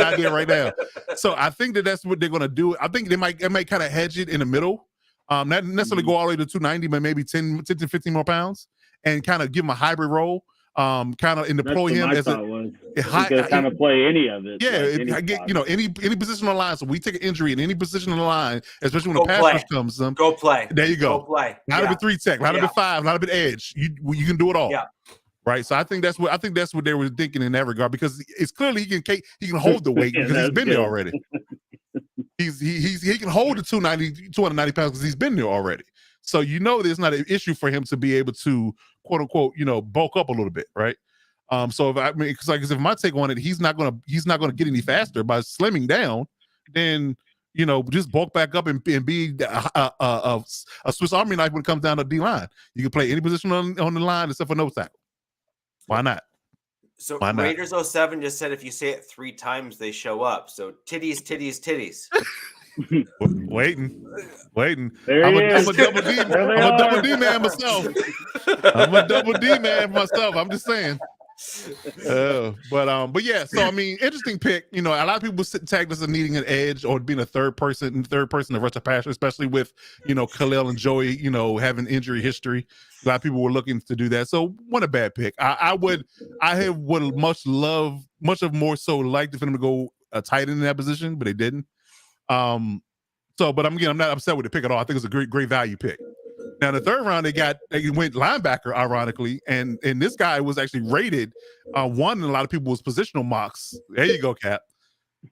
idea right now. So I think that's what they're going to do. I think they might kind of hedge it in the middle, not necessarily go all the way to 290, but maybe 10 to 15 more pounds, and kind of give him a hybrid role. Kind of and deploy him as kind of play any of it. Yeah, you know, any position on the line. So we take an injury in any position on the line, especially when the pass rush comes. Go play. There you go. Go play. Not a 3-tech, not a 5, not a edge. You can do it all. Yeah. Right. So I think that's what they were thinking in that regard, because it's clearly he can hold the weight because he's been there already. He can hold the 290 pounds because he's been there already. So, you know, there's not an issue for him to be able to, quote unquote, you know, bulk up a little bit, right? So if my take on it, he's not gonna get any faster by slimming down. Then, you know, just bulk back up and be a Swiss Army knife when it comes down to D line. You can play any position on the line except for nose tackle. Why not? So Raiders 07 just said if you say it 3 times, they show up. So titties, titties, titties. Waiting. There I'm he a is. double D. I'm a double D man myself. I'm a double D man myself. I'm just saying. But yeah. So I mean, interesting pick. You know, a lot of people tagged us as needing an edge or being a third person to rush a passer, especially with Khalil and Joey, having injury history. A lot of people were looking to do that. So what a bad pick. I would much more so liked for them to go a tight end in that position, but they didn't. But I'm not upset with the pick at all. I think it's a great value pick. Now, in the third round, they went linebacker, ironically, and this guy was actually rated one in a lot of people's positional mocks. There you go, Cap.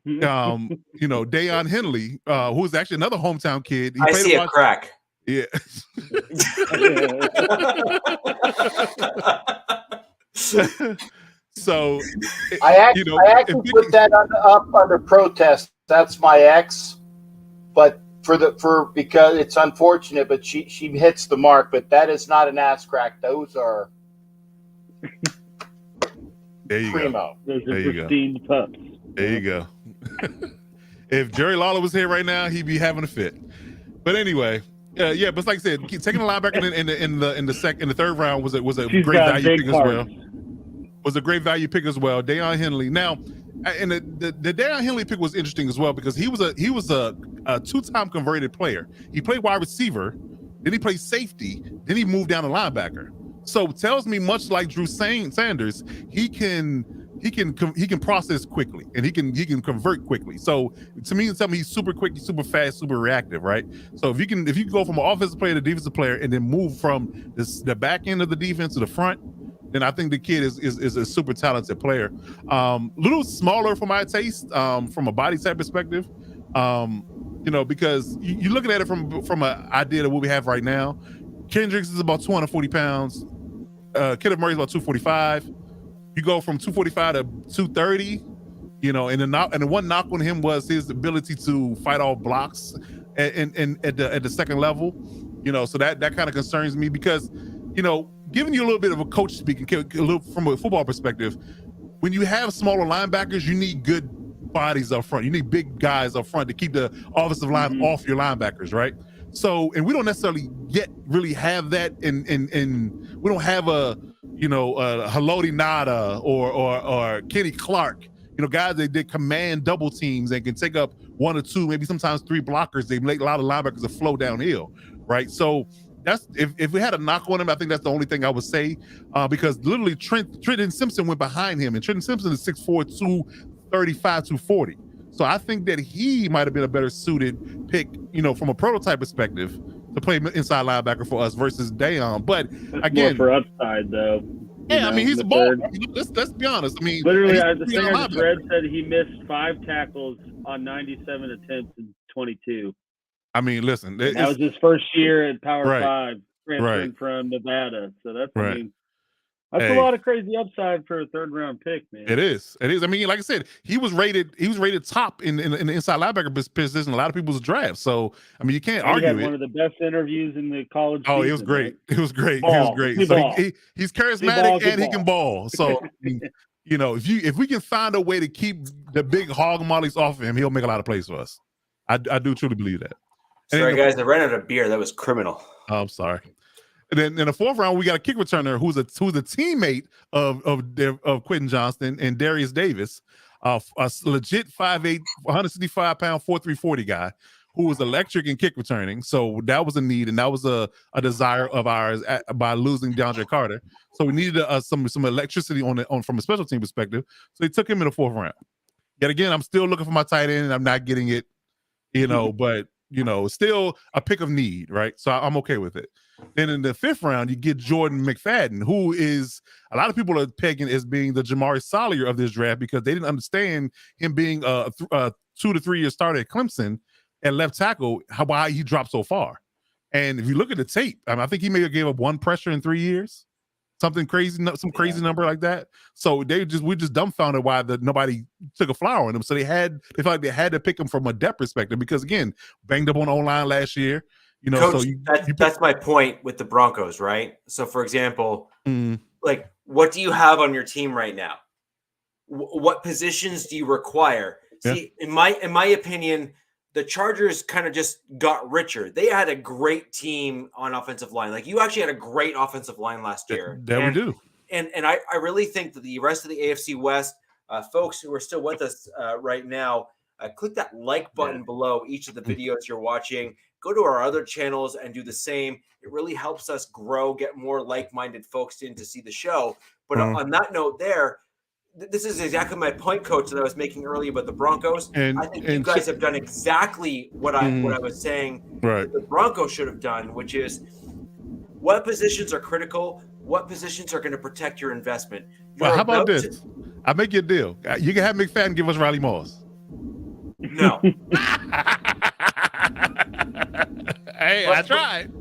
Deion Henley, who's actually another hometown kid. I see a crack. Yeah. So I actually put that up under protest. That's my ex, but because it's unfortunate, but she hits the mark. But that is not an ass crack. Those are there you primo. Go. Those are pristine pups. There you go. If Jerry Lawler was here right now, he'd be having a fit. But anyway, but like I said, taking a linebacker in the third round was a great value pick as well. Was a great value pick as well. Deion Henley. Now, and the Deion Henley pick was interesting as well because he was a two-time converted player. He played wide receiver, then he played safety, then he moved down to linebacker. So it tells me, much like Drew Sanders, he can process quickly and he can convert quickly. So to me, he's super quick, he's super fast, super reactive, right? So if you can go from an offensive player to defensive player and then move from the back end of the defense to the front, then I think the kid is a super talented player. Little smaller for my taste, from a body type perspective, because you're looking at it from an idea of what we have right now. Kendricks is about 240 pounds. Kenneth Murray is about 245. You go from 245 to 230, and the one knock on him was his ability to fight off blocks at the second level. So that kind of concerns me because, giving you a little bit of a coach speaking, a little from a football perspective, when you have smaller linebackers, you need good bodies up front. You need big guys up front to keep the offensive line off your linebackers, right? So, and we don't necessarily really have that, and we don't have a Haloti Nada or Kenny Clark, guys that did command double teams and can take up one or two, maybe sometimes three blockers. They make a lot of linebackers that flow downhill, right? So that's if we had a knock on him, I think that's the only thing I would say, because literally Trenton Simpson went behind him, and Trenton Simpson is 6'4", 235, 240. So I think that he might have been a better suited pick, from a prototype perspective, to play inside linebacker for us versus Deion. But that's again, more for upside though. Yeah, I mean, he's a ball. Let's be honest. I mean, literally, the thing I just read said he missed 5 tackles on 97 attempts in 22. I mean, listen, that was his first year at Power 5, transferring right. from Nevada. So that's, right. I mean, that's a lot of crazy upside for a third round pick, man. It is. I mean, like I said, he was rated top in the inside linebacker position. A lot of people's drafts. So I mean, you can't argue it. He had one of the best interviews in the college. Oh, season, it was great. Right? It was great. Ball. It was great. So he's charismatic and he can ball. So if we can find a way to keep the big hog mollies off of him, he'll make a lot of plays for us. I do truly believe that. Sorry, guys, I ran out of beer. That was criminal. Oh, I'm sorry. And then in the fourth round, we got a kick returner who's a teammate of Quentin Johnston and Darius Davis, a legit 5'8", 165-pound, 4.340 guy who was electric in kick returning. So that was a need, and that was a desire of ours by losing DeAndre Carter. So we needed some electricity on from a special team perspective. So they took him in the fourth round. Yet again, I'm still looking for my tight end, and I'm not getting it. But still a pick of need, right? So I'm okay with it. Then in the fifth round, you get Jordan McFadden, who is a lot of people are pegging as being the Jamari Salyer of this draft because they didn't understand him being a 2 to 3 year starter at Clemson at left tackle, why he dropped so far. And if you look at the tape, I think he may have gave up 1 pressure in 3 years, something crazy, some crazy number like that. So we're just dumbfounded why nobody took a flower on him. So they felt like they had to pick him from a depth perspective because again, banged up on the O-line last year. Coach, that's my point with the Broncos, right? So, for example, like, what do you have on your team right now? What positions do you require? Yeah. See, in my opinion, the Chargers kind of just got richer. They had a great team on offensive line. Like, you actually had a great offensive line last year. We do. And I really think that the rest of the AFC West, folks who are still with us right now, click that like button below each of the videos you're watching. Go to our other channels and do the same. It really helps us grow, get more like-minded folks in to see the show. But on that note there, this is exactly my point, Coach, that I was making earlier about the Broncos. I think you guys have done exactly what I was saying the Broncos should have done, which is what positions are critical, what positions are going to protect your investment. Well, how about this? I'll make you a deal. You can have McFadden give us Riley Moss. No. Hey, I tried.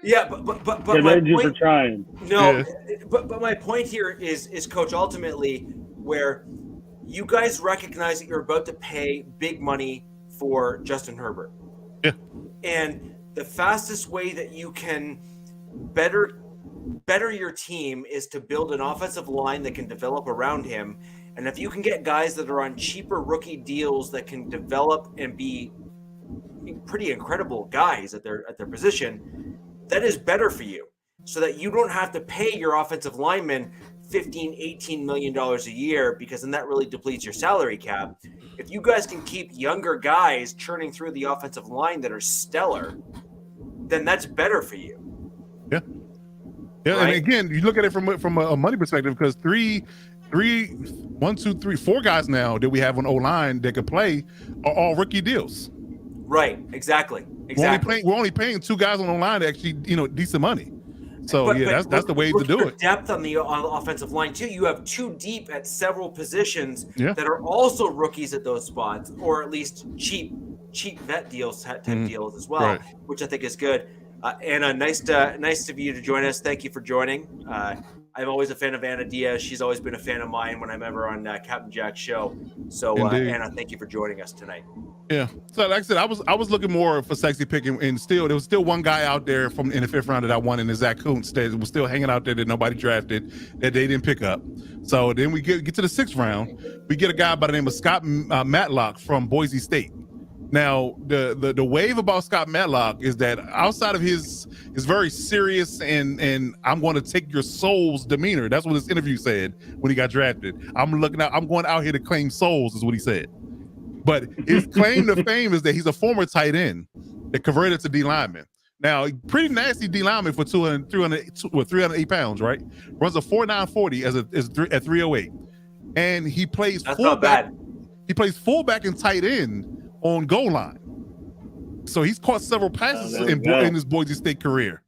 Yeah, but my point, for trying. No, but my point here is, Coach, ultimately where you guys recognize that you're about to pay big money for Justin Herbert. Yeah. And the fastest way that you can better your team is to build an offensive line that can develop around him. And if you can get guys that are on cheaper rookie deals that can develop and be pretty incredible guys at their position, that is better for you, so that you don't have to pay your offensive linemen $15-18 million a year, because then that really depletes your salary cap. If you guys can keep younger guys churning through the offensive line that are stellar, then that's better for you. Yeah. Yeah, right? And again, you look at it from a money perspective, because four guys now that we have on O-line that could play are all rookie deals. Right, exactly. We're only paying two guys on the line to actually, decent money. So that's the way to do it. Depth on the offensive line too. You have two deep at several positions that are also rookies at those spots, or at least cheap vet deals type deals as well, which I think is good. Anna, nice of you to join us. Thank you for joining. I'm always a fan of Anna Diaz. She's always been a fan of mine when I'm ever on Captain Jack's show. So Anna, thank you for joining us tonight. Yeah. So like I said, I was looking more for sexy picking, and there was still one guy out there in the fifth round that I wanted, and Zach Kuntz that was still hanging out there that nobody drafted, that they didn't pick up. So then we get to the sixth round, we get a guy by the name of Scott Matlock from Boise State. Now, the wave about Scott Matlock is that outside of his very serious and I'm going to take your soul's demeanor. That's what his interview said when he got drafted. I'm going out here to claim souls, is what he said. But his claim to fame is that he's a former tight end that converted to D lineman. Now, pretty nasty D lineman for 308 pounds, right? Runs a 4.940 at 308, and he plays fullback. He plays fullback and tight end on goal line. So he's caught several passes in his Boise State career.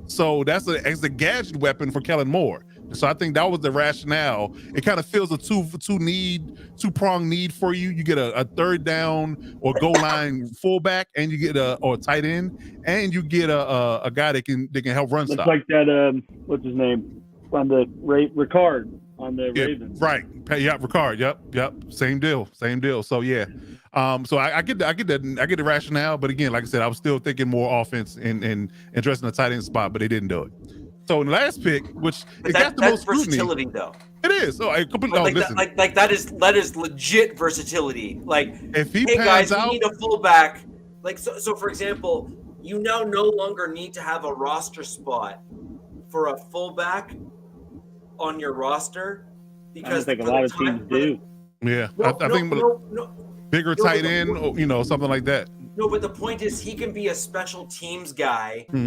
So that's a gadget weapon for Kellen Moore. So I think that was the rationale. It kind of fills a two-pronged need for you. You get a third down or goal line fullback, and you get a tight end, and you get a guy that can help run stop. It's like that. What's his name on the Ricard on the Ravens? Right. Yeah, Ricard. Yep. Same deal. So yeah. So I get the rationale, but again, like I said, I was still thinking more offense and addressing the tight end spot, but they didn't do it. So in the last pick, which got the most scrutiny, versatility though. It is. So that is legit versatility. Like, if he hey guys, out, we need a fullback. Like so for example, you now no longer need to have a roster spot for a fullback on your roster, because I think a lot of teams do. Yeah, I think bigger tight end, something like that. No, but the point is he can be a special teams guy /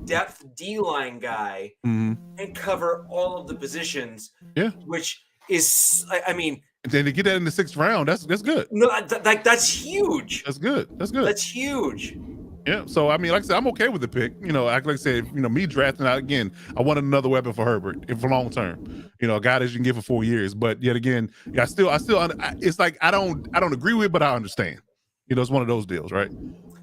depth D-line guy and cover all of the positions. Yeah, which is, I mean, and then to get that in the sixth round, that's good. No, that's huge. That's good. That's huge. Yeah, so I mean, like I said, I'm okay with the pick. Like I said, me drafting out again, I wanted another weapon for Herbert for long term. A guy that you can get for 4 years. But yet again, I still, it's like I don't agree with it, but I understand. It's one of those deals, right?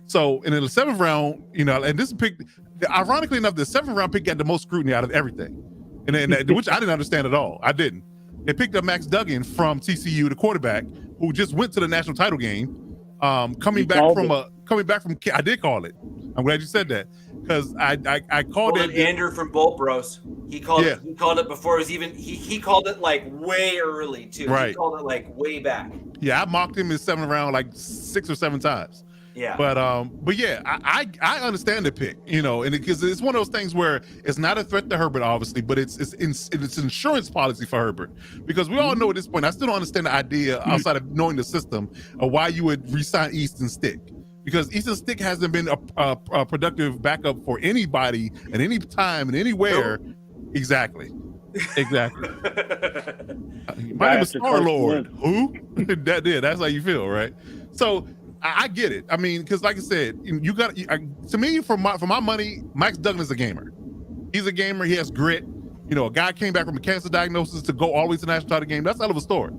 So in the seventh round, and this pick, ironically enough, the seventh round pick got the most scrutiny out of everything, and which I didn't understand at all. I didn't. They picked up Max Duggan from TCU, the quarterback, who just went to the national title game. Coming back from I did call it. I'm glad you said that, because I called it. Andrew from Bolt Bros. He called it before it was even. He called it like way early too. Right. He called it like way back. Yeah, I mocked him in the seventh round like 6 or 7 times. Yeah. But yeah, I understand the pick, and because it's one of those things where it's not a threat to Herbert, obviously, but it's insurance policy for Herbert, because we all know at this point, I still don't understand the idea outside of knowing the system of why you would re-sign Easton Stick, because Easton Stick hasn't been a productive backup for anybody at any time and anywhere. Nope. Exactly. My name is Star-Lord. Who? That's how you feel, right? So I get it. I mean, because like I said, you got to me, for my money, Max Duggan is a gamer. He's a gamer. He has grit. A guy came back from a cancer diagnosis to go all the way to the national title game. That's a hell of a story.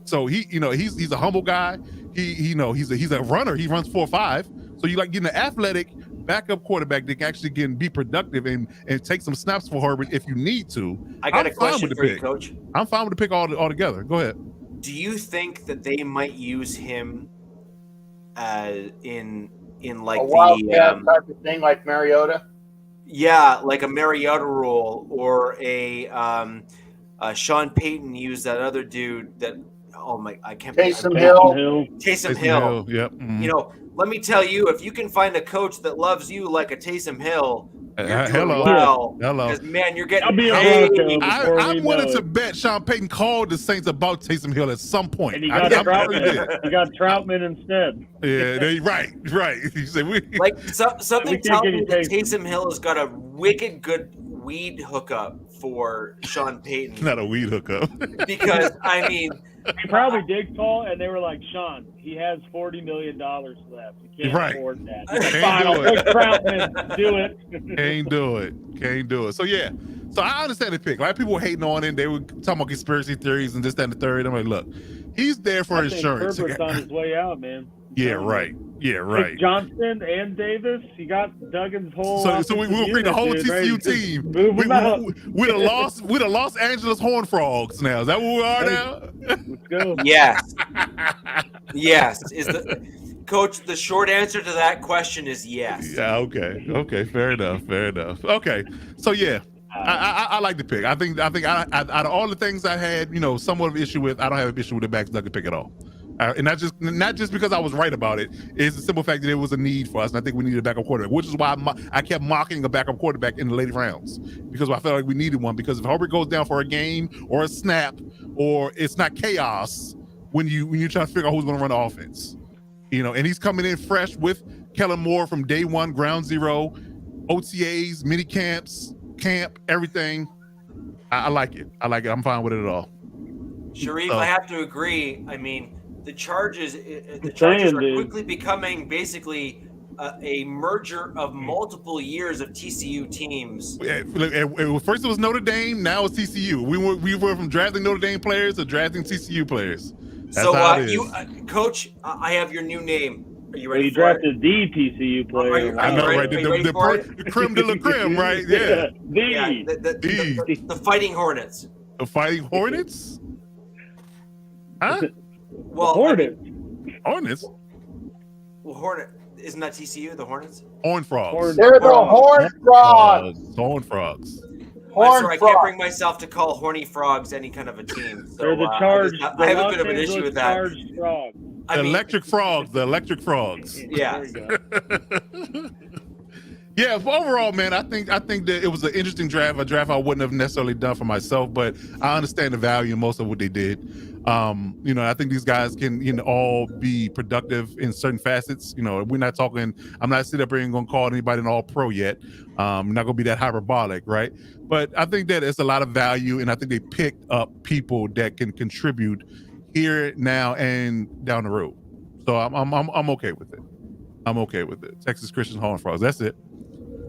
So he's a humble guy. He's a runner. He runs 4.5. So you like getting an athletic backup quarterback that can actually be productive and take some snaps for Herbert if you need to. I got a question for you, Coach. I'm fine with the pick all together. Go ahead. Do you think that they might use him in like a wildcat type of thing, like Mariota? Yeah, like a Mariota role, or a Sean Payton used that other dude that I can't. Taysom Hill. Taysom Hill. Yep. Mm-hmm. Let me tell you, if you can find a coach that loves you like a Taysom Hill, hello. Because man, you're getting paid. I'm willing to bet Sean Payton called the Saints about Taysom Hill at some point. And he got Troutman instead. Yeah, right. He said something tells me that Taysom Hill has got a wicked good weed hookup for Sean Payton. Not a weed hookup. Because I mean, he probably did call, and they were like, "Sean, he has $40 million left. You can't afford that." Like, fine, I'll take Troutman. Do it. Can't do it. So yeah. So I understand the pick. A lot of people were hating on it. They were talking about conspiracy theories and this, that, and the third. I'm like, look, he's there for insurance. Herbert's on his way out, man. Yeah, right. Like Johnson and Davis, you got Duggan's whole. So we will create the whole TCU team. We're the Los Angeles Horned Frogs now. Is that what we are now? Let's go. Yes. Is the Coach? The short answer to that question is yes. Yeah. Okay. Fair enough. Okay. So yeah. I like the pick. I think out of all the things I had, somewhat of an issue with, I don't have an issue with the Max Duggan pick at all. And not just because I was right about it. It's the simple fact that it was a need for us, and I think we needed a backup quarterback, which is why I kept mocking a backup quarterback in the later rounds, because I felt like we needed one. Because if Herbert goes down for a game or a snap, or it's not chaos when you're trying to figure out who's going to run the offense, and he's coming in fresh with Kellen Moore from day one, ground zero, OTAs, mini camps, camp, everything. I like it. I'm fine with it at all. Sharif, I have to agree. I mean, the Chargers are quickly becoming basically a merger of multiple years of TCU teams. First it was Notre Dame, now it's TCU. We were from drafting Notre Dame players to drafting TCU players. That's how it is. Coach, I have your new name. Are you ready? You drafted the TCU player. I know, right? The creme de la creme, right? Yeah. The Fighting Hornets. The Fighting Hornets? Huh? Well, Hornets. Well, Hornet isn't that TCU? The Hornets. Horned Frogs. They're the Horned Frogs. Horned Frogs. I'm sorry, I can't bring myself to call Horny Frogs any kind of a team. So, they're the Charged. I have a bit of an issue with that. The Electric Frogs. Yeah. Yeah, but overall, man, I think that it was an interesting draft, a draft I wouldn't have necessarily done for myself, but I understand the value in most of what they did. I think these guys can all be productive in certain facets. We're not talking, I'm not sitting up here and going to call anybody an all-pro yet. I'm not going to be that hyperbolic, right? But I think that it's a lot of value, and I think they picked up people that can contribute here, now, and down the road. So I'm okay with it. I'm okay with it. Texas Christian Horned Frogs. That's it.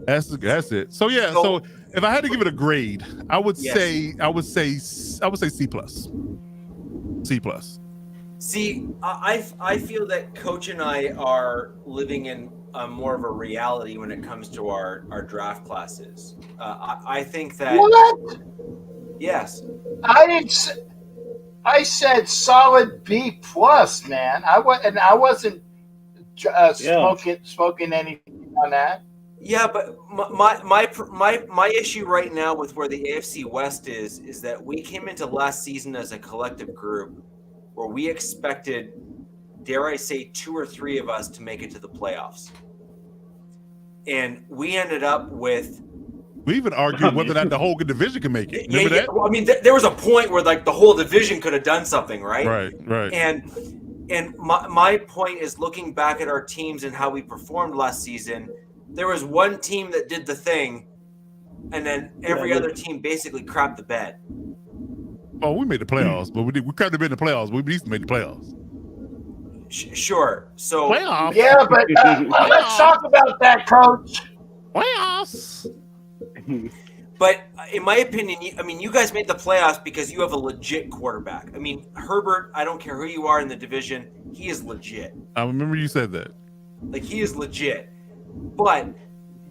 That's it. So yeah. So if I had to give it a grade, I would say C+. C+. See, I feel that Coach and I are living in more of a reality when it comes to our draft classes. I think that. What? Yes. I said solid B+, man. I wasn't smoking anything on that. Yeah, but my issue right now with where the AFC West is that we came into last season as a collective group where we expected dare I say, 2 or 3 of us to make it to the playoffs. And we ended up with. We even argued whether or not the whole division can make it. Remember that? Well, I mean, there was a point where like the whole division could have done something, right? Right. And my point is looking back at our teams and how we performed last season. There was one team that did the thing, and then every other team basically crapped the bed. Oh, we made the playoffs, but we crapped the bed in the playoffs. We at least made the playoffs. Sure. So playoffs. Yeah, but let's talk about that, Coach. Playoffs. But in my opinion, you guys made the playoffs because you have a legit quarterback. I mean, Herbert, I don't care who you are in the division, he is legit. I remember you said that. Like, he is legit. But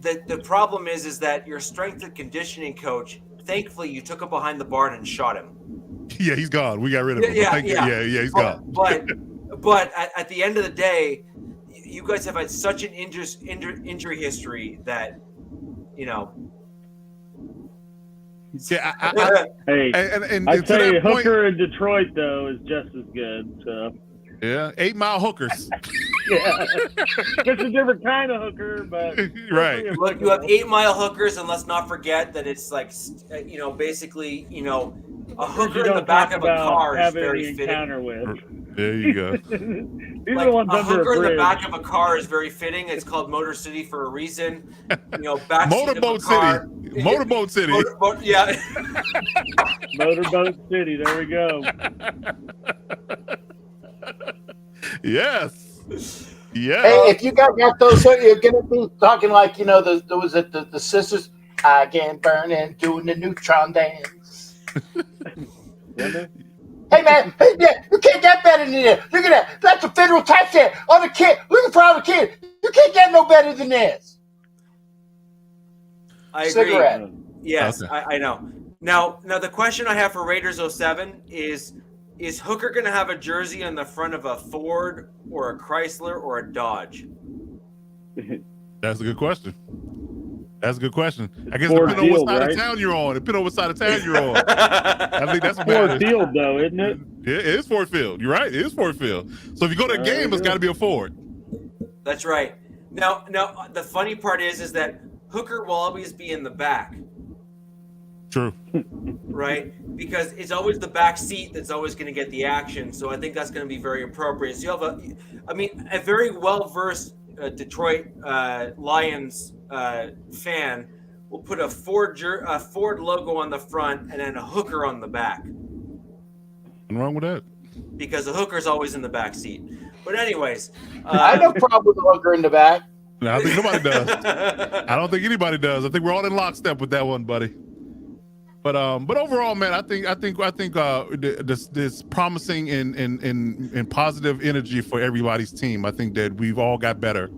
the problem is that your strength and conditioning coach, thankfully, you took him behind the barn and shot him. Yeah, he's gone. We got rid of him. Yeah, he's gone. But at the end of the day, you guys have had such an injury history that, Yeah, I tell you, Hooker in Detroit though is just as good. So yeah, 8 Mile hookers. Yeah, it's a different kind of hooker, but right. Look, you have 8 Mile hookers, and let's not forget that it's like, basically, a hooker in the back of a car is very fitting. With. There you go. Like, a hooker in the back of a car is very fitting. It's called Motor City for a reason. Motorboat City. Motorboat City. Yeah. Motorboat City. There we go. Yes. Yeah. Hey, if you got those, you're gonna be talking like the sisters. I can burn and doing the neutron dance. Hey man, you can't get better than this. Look at that. That's a federal tax there on a kid. Look at private kid. You can't get no better than this. I agree. Cigarette. Yes, okay. I know. Now the question I have for Raiders 07 is Hooker going to have a jersey on the front of a Ford or a Chrysler or a Dodge? That's a good question. I guess depending on what side of town you're on. Depending on what side of town you're on. I think that's Ford Field, though, isn't it? Yeah, it is Ford Field. You're right. It is Ford Field. So if you go to a game, it's got to be a Ford. That's right. Now, the funny part is that Hooker will always be in the back. True. Right? Because it's always the back seat that's always going to get the action. So I think that's going to be very appropriate. So you have a very well-versed Detroit Lions fan will put a Ford logo on the front and then a Hooker on the back. Nothing wrong with that. Because the Hooker's always in the back seat. But anyways. I have no problem with the Hooker in the back. No, I think nobody does. I don't think anybody does. I think we're all in lockstep with that one, buddy. But overall, man, I think this promising and positive energy for everybody's team. I think that we've all got better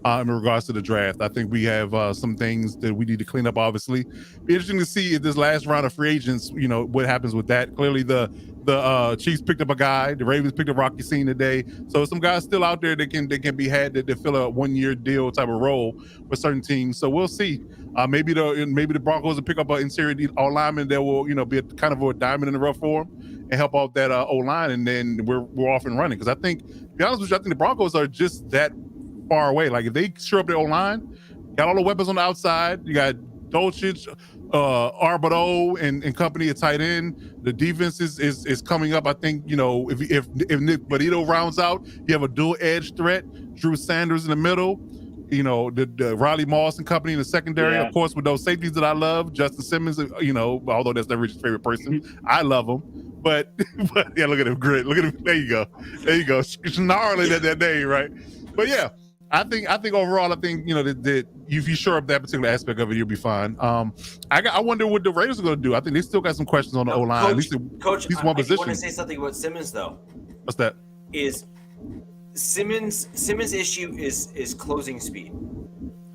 in regards to the draft. I think we have some things that we need to clean up. Obviously, be interesting to see if this last round of free agents, what happens with that. Clearly, the Chiefs picked up a guy. The Ravens picked up Rocky Scene today. So some guys still out there that can be had to fill a 1-year deal type of role for certain teams. So we'll see. Maybe the Broncos will pick up an interior lineman that will be a kind of a diamond in the rough for them and help out that O line, and then we're off and running. Because I think, to be honest with you, I think the Broncos are just that far away. Like if they shore up their O line, got all the weapons on the outside. You got Dolchich, Arbado and company at tight end. The defense is coming up. I think if Nick Bonito rounds out, you have a dual edge threat. Drew Sanders in the middle. The Riley Moss and company in the secondary. Yeah. Of course, with those safeties that I love, Justin Simmons. Although that's not Rich's favorite person, I love him. But yeah, look at him, grit. Look at him. There you go. Snarling that name, right? But yeah. I think overall, that if you shore up that particular aspect of it, you'll be fine. I wonder what the Raiders are going to do. I think they still got some questions on the O-line. At least one position. I want to say something about Simmons, though. What's that? Is Simmons' issue is closing speed.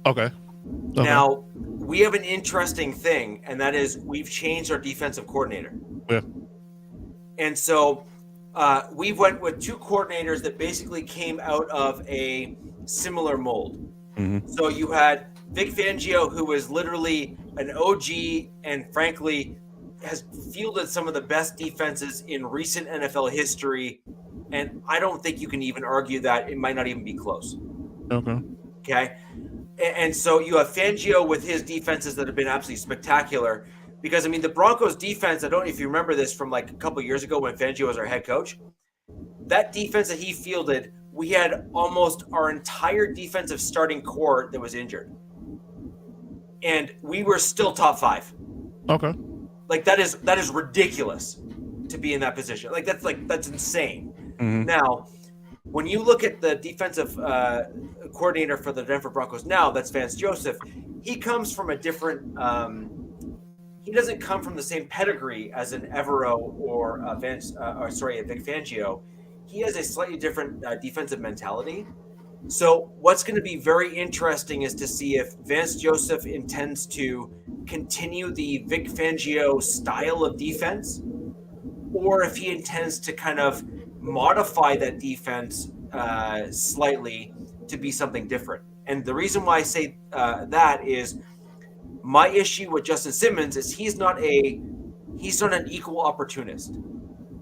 Okay. Now, we have an interesting thing, and that is we've changed our defensive coordinator. Yeah. And so we went with 2 coordinators that basically came out of a similar mold. Mm-hmm. So you had Vic Fangio, who was literally an OG and frankly has fielded some of the best defenses in recent NFL history And I don't think you can even argue that it might not even be close. Okay. And so you have Fangio with his defenses that have been absolutely spectacular. Because, I mean, the Broncos defense, I don't know if you remember this from like a couple of years ago when Fangio was our head coach. That defense that he fielded, we had almost our entire defensive starting core that was injured. And we were still top 5. Okay. Like that is ridiculous to be in that position. That's insane. Mm-hmm. Now, when you look at the defensive coordinator for the Denver Broncos now, that's Vance Joseph. He comes from a different. He doesn't come from the same pedigree as an Evero or a Vic Fangio. He has a slightly different defensive mentality. So what's going to be very interesting is to see if Vance Joseph intends to continue the Vic Fangio style of defense, or if he intends to kind of modify that defense slightly to be something different. And the reason why I say that is my issue with Justin Simmons is he's not an equal opportunist.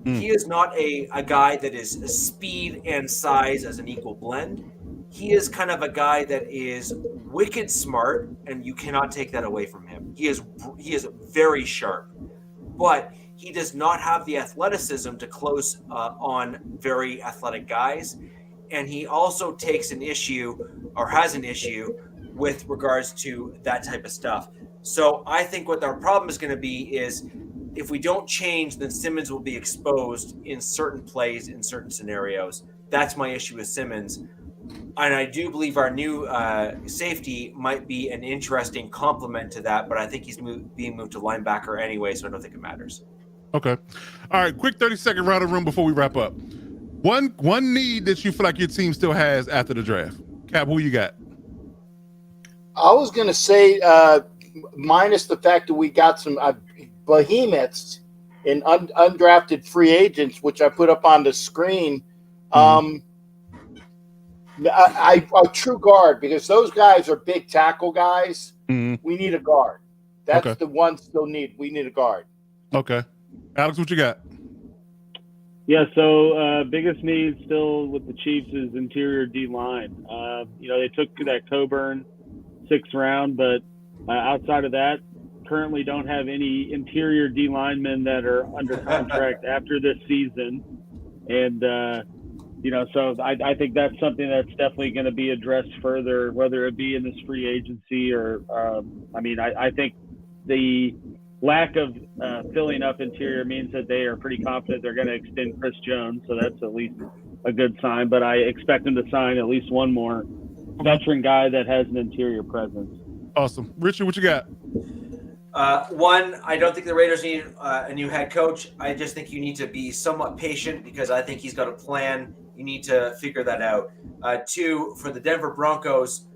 He is not a guy that is speed and size as an equal blend. He is kind of a guy that is wicked smart, and you cannot take that away from him. He is very sharp, but he does not have the athleticism to close on very athletic guys. And he also takes an issue or has an issue with regards to that type of stuff. So I think what our problem is going to be is if we don't change, then Simmons will be exposed in certain plays, in certain scenarios. That's my issue with Simmons. And I do believe our new safety might be an interesting complement to that, but I think he's being moved to linebacker anyway, so I don't think it matters. Okay. All right, quick 30-second round of room before we wrap up. One need that you feel like your team still has after the draft. Cap, who you got? I was going to say, minus the fact that we got some behemoths in undrafted free agents, which I put up on the screen. A true guard, because those guys are big tackle guys. We need a guard. That's the one still need. We need a guard. Okay. Alex, what you got? Yeah, so biggest need still with the Chiefs is interior D-line. They took that Coburn 6th round, but outside of that, currently don't have any interior D linemen that are under contract after this season. And, so I think that's something that's definitely going to be addressed further, whether it be in this free agency or, I think the lack of filling up interior means that they are pretty confident they're going to extend Chris Jones. So that's at least a good sign, but I expect them to sign at least one more veteran guy that has an interior presence. Awesome. Richard, what you got? One, I don't think the Raiders need a new head coach. I just think you need to be somewhat patient because I think he's got a plan. You need to figure that out. Two, for the Denver Broncos,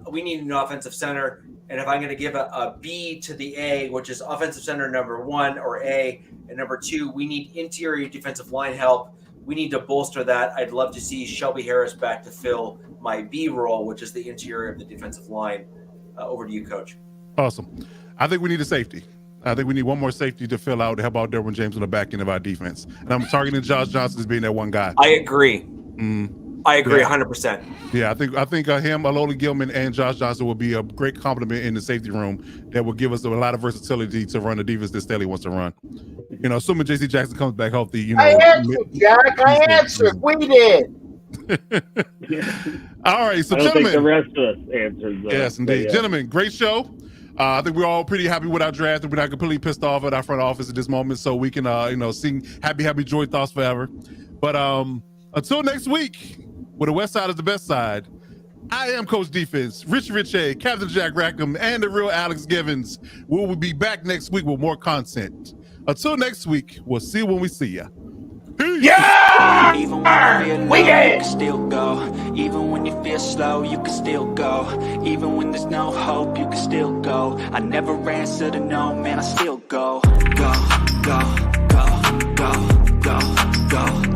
we need an offensive center. And if I'm going to give a B to the A, which is offensive center number 1 or A, and number 2, we need interior defensive line help. We need to bolster that. I'd love to see Shelby Harris back to fill my B role, which is the interior of the defensive line. Over to you, Coach. Awesome. I think we need a safety. I think we need one more safety to fill out to help out Derwin James on the back end of our defense. And I'm targeting Josh Johnson as being that one guy. I agree. I agree 100%. Yeah, I think him, Alola Gilman, and Josh Johnson will be a great complement in the safety room that will give us a lot of versatility to run the defense that Staley wants to run. Assuming J.C. Jackson comes back healthy. I answered, Jack. I answered. We did. All right, so I don't gentlemen, think the rest of us answered. Yes, indeed. Yeah. Gentlemen, great show. I think we're all pretty happy with our draft, and we're not completely pissed off at our front office at this moment, so we can, sing happy joy thoughts forever. But until next week, where the West Side is the best side, I am Coach Defense, Rich Richey, Captain Jack Rackham, and the real Alex Givens. We will be back next week with more content. Until next week, we'll see you when we see ya. Peace. Yeah! Even when we did. You can still go. Even when you feel slow, you can still go. Even when there's no hope, you can still go. I never answer to no, man, I still go. Go, go, go, go, go, go.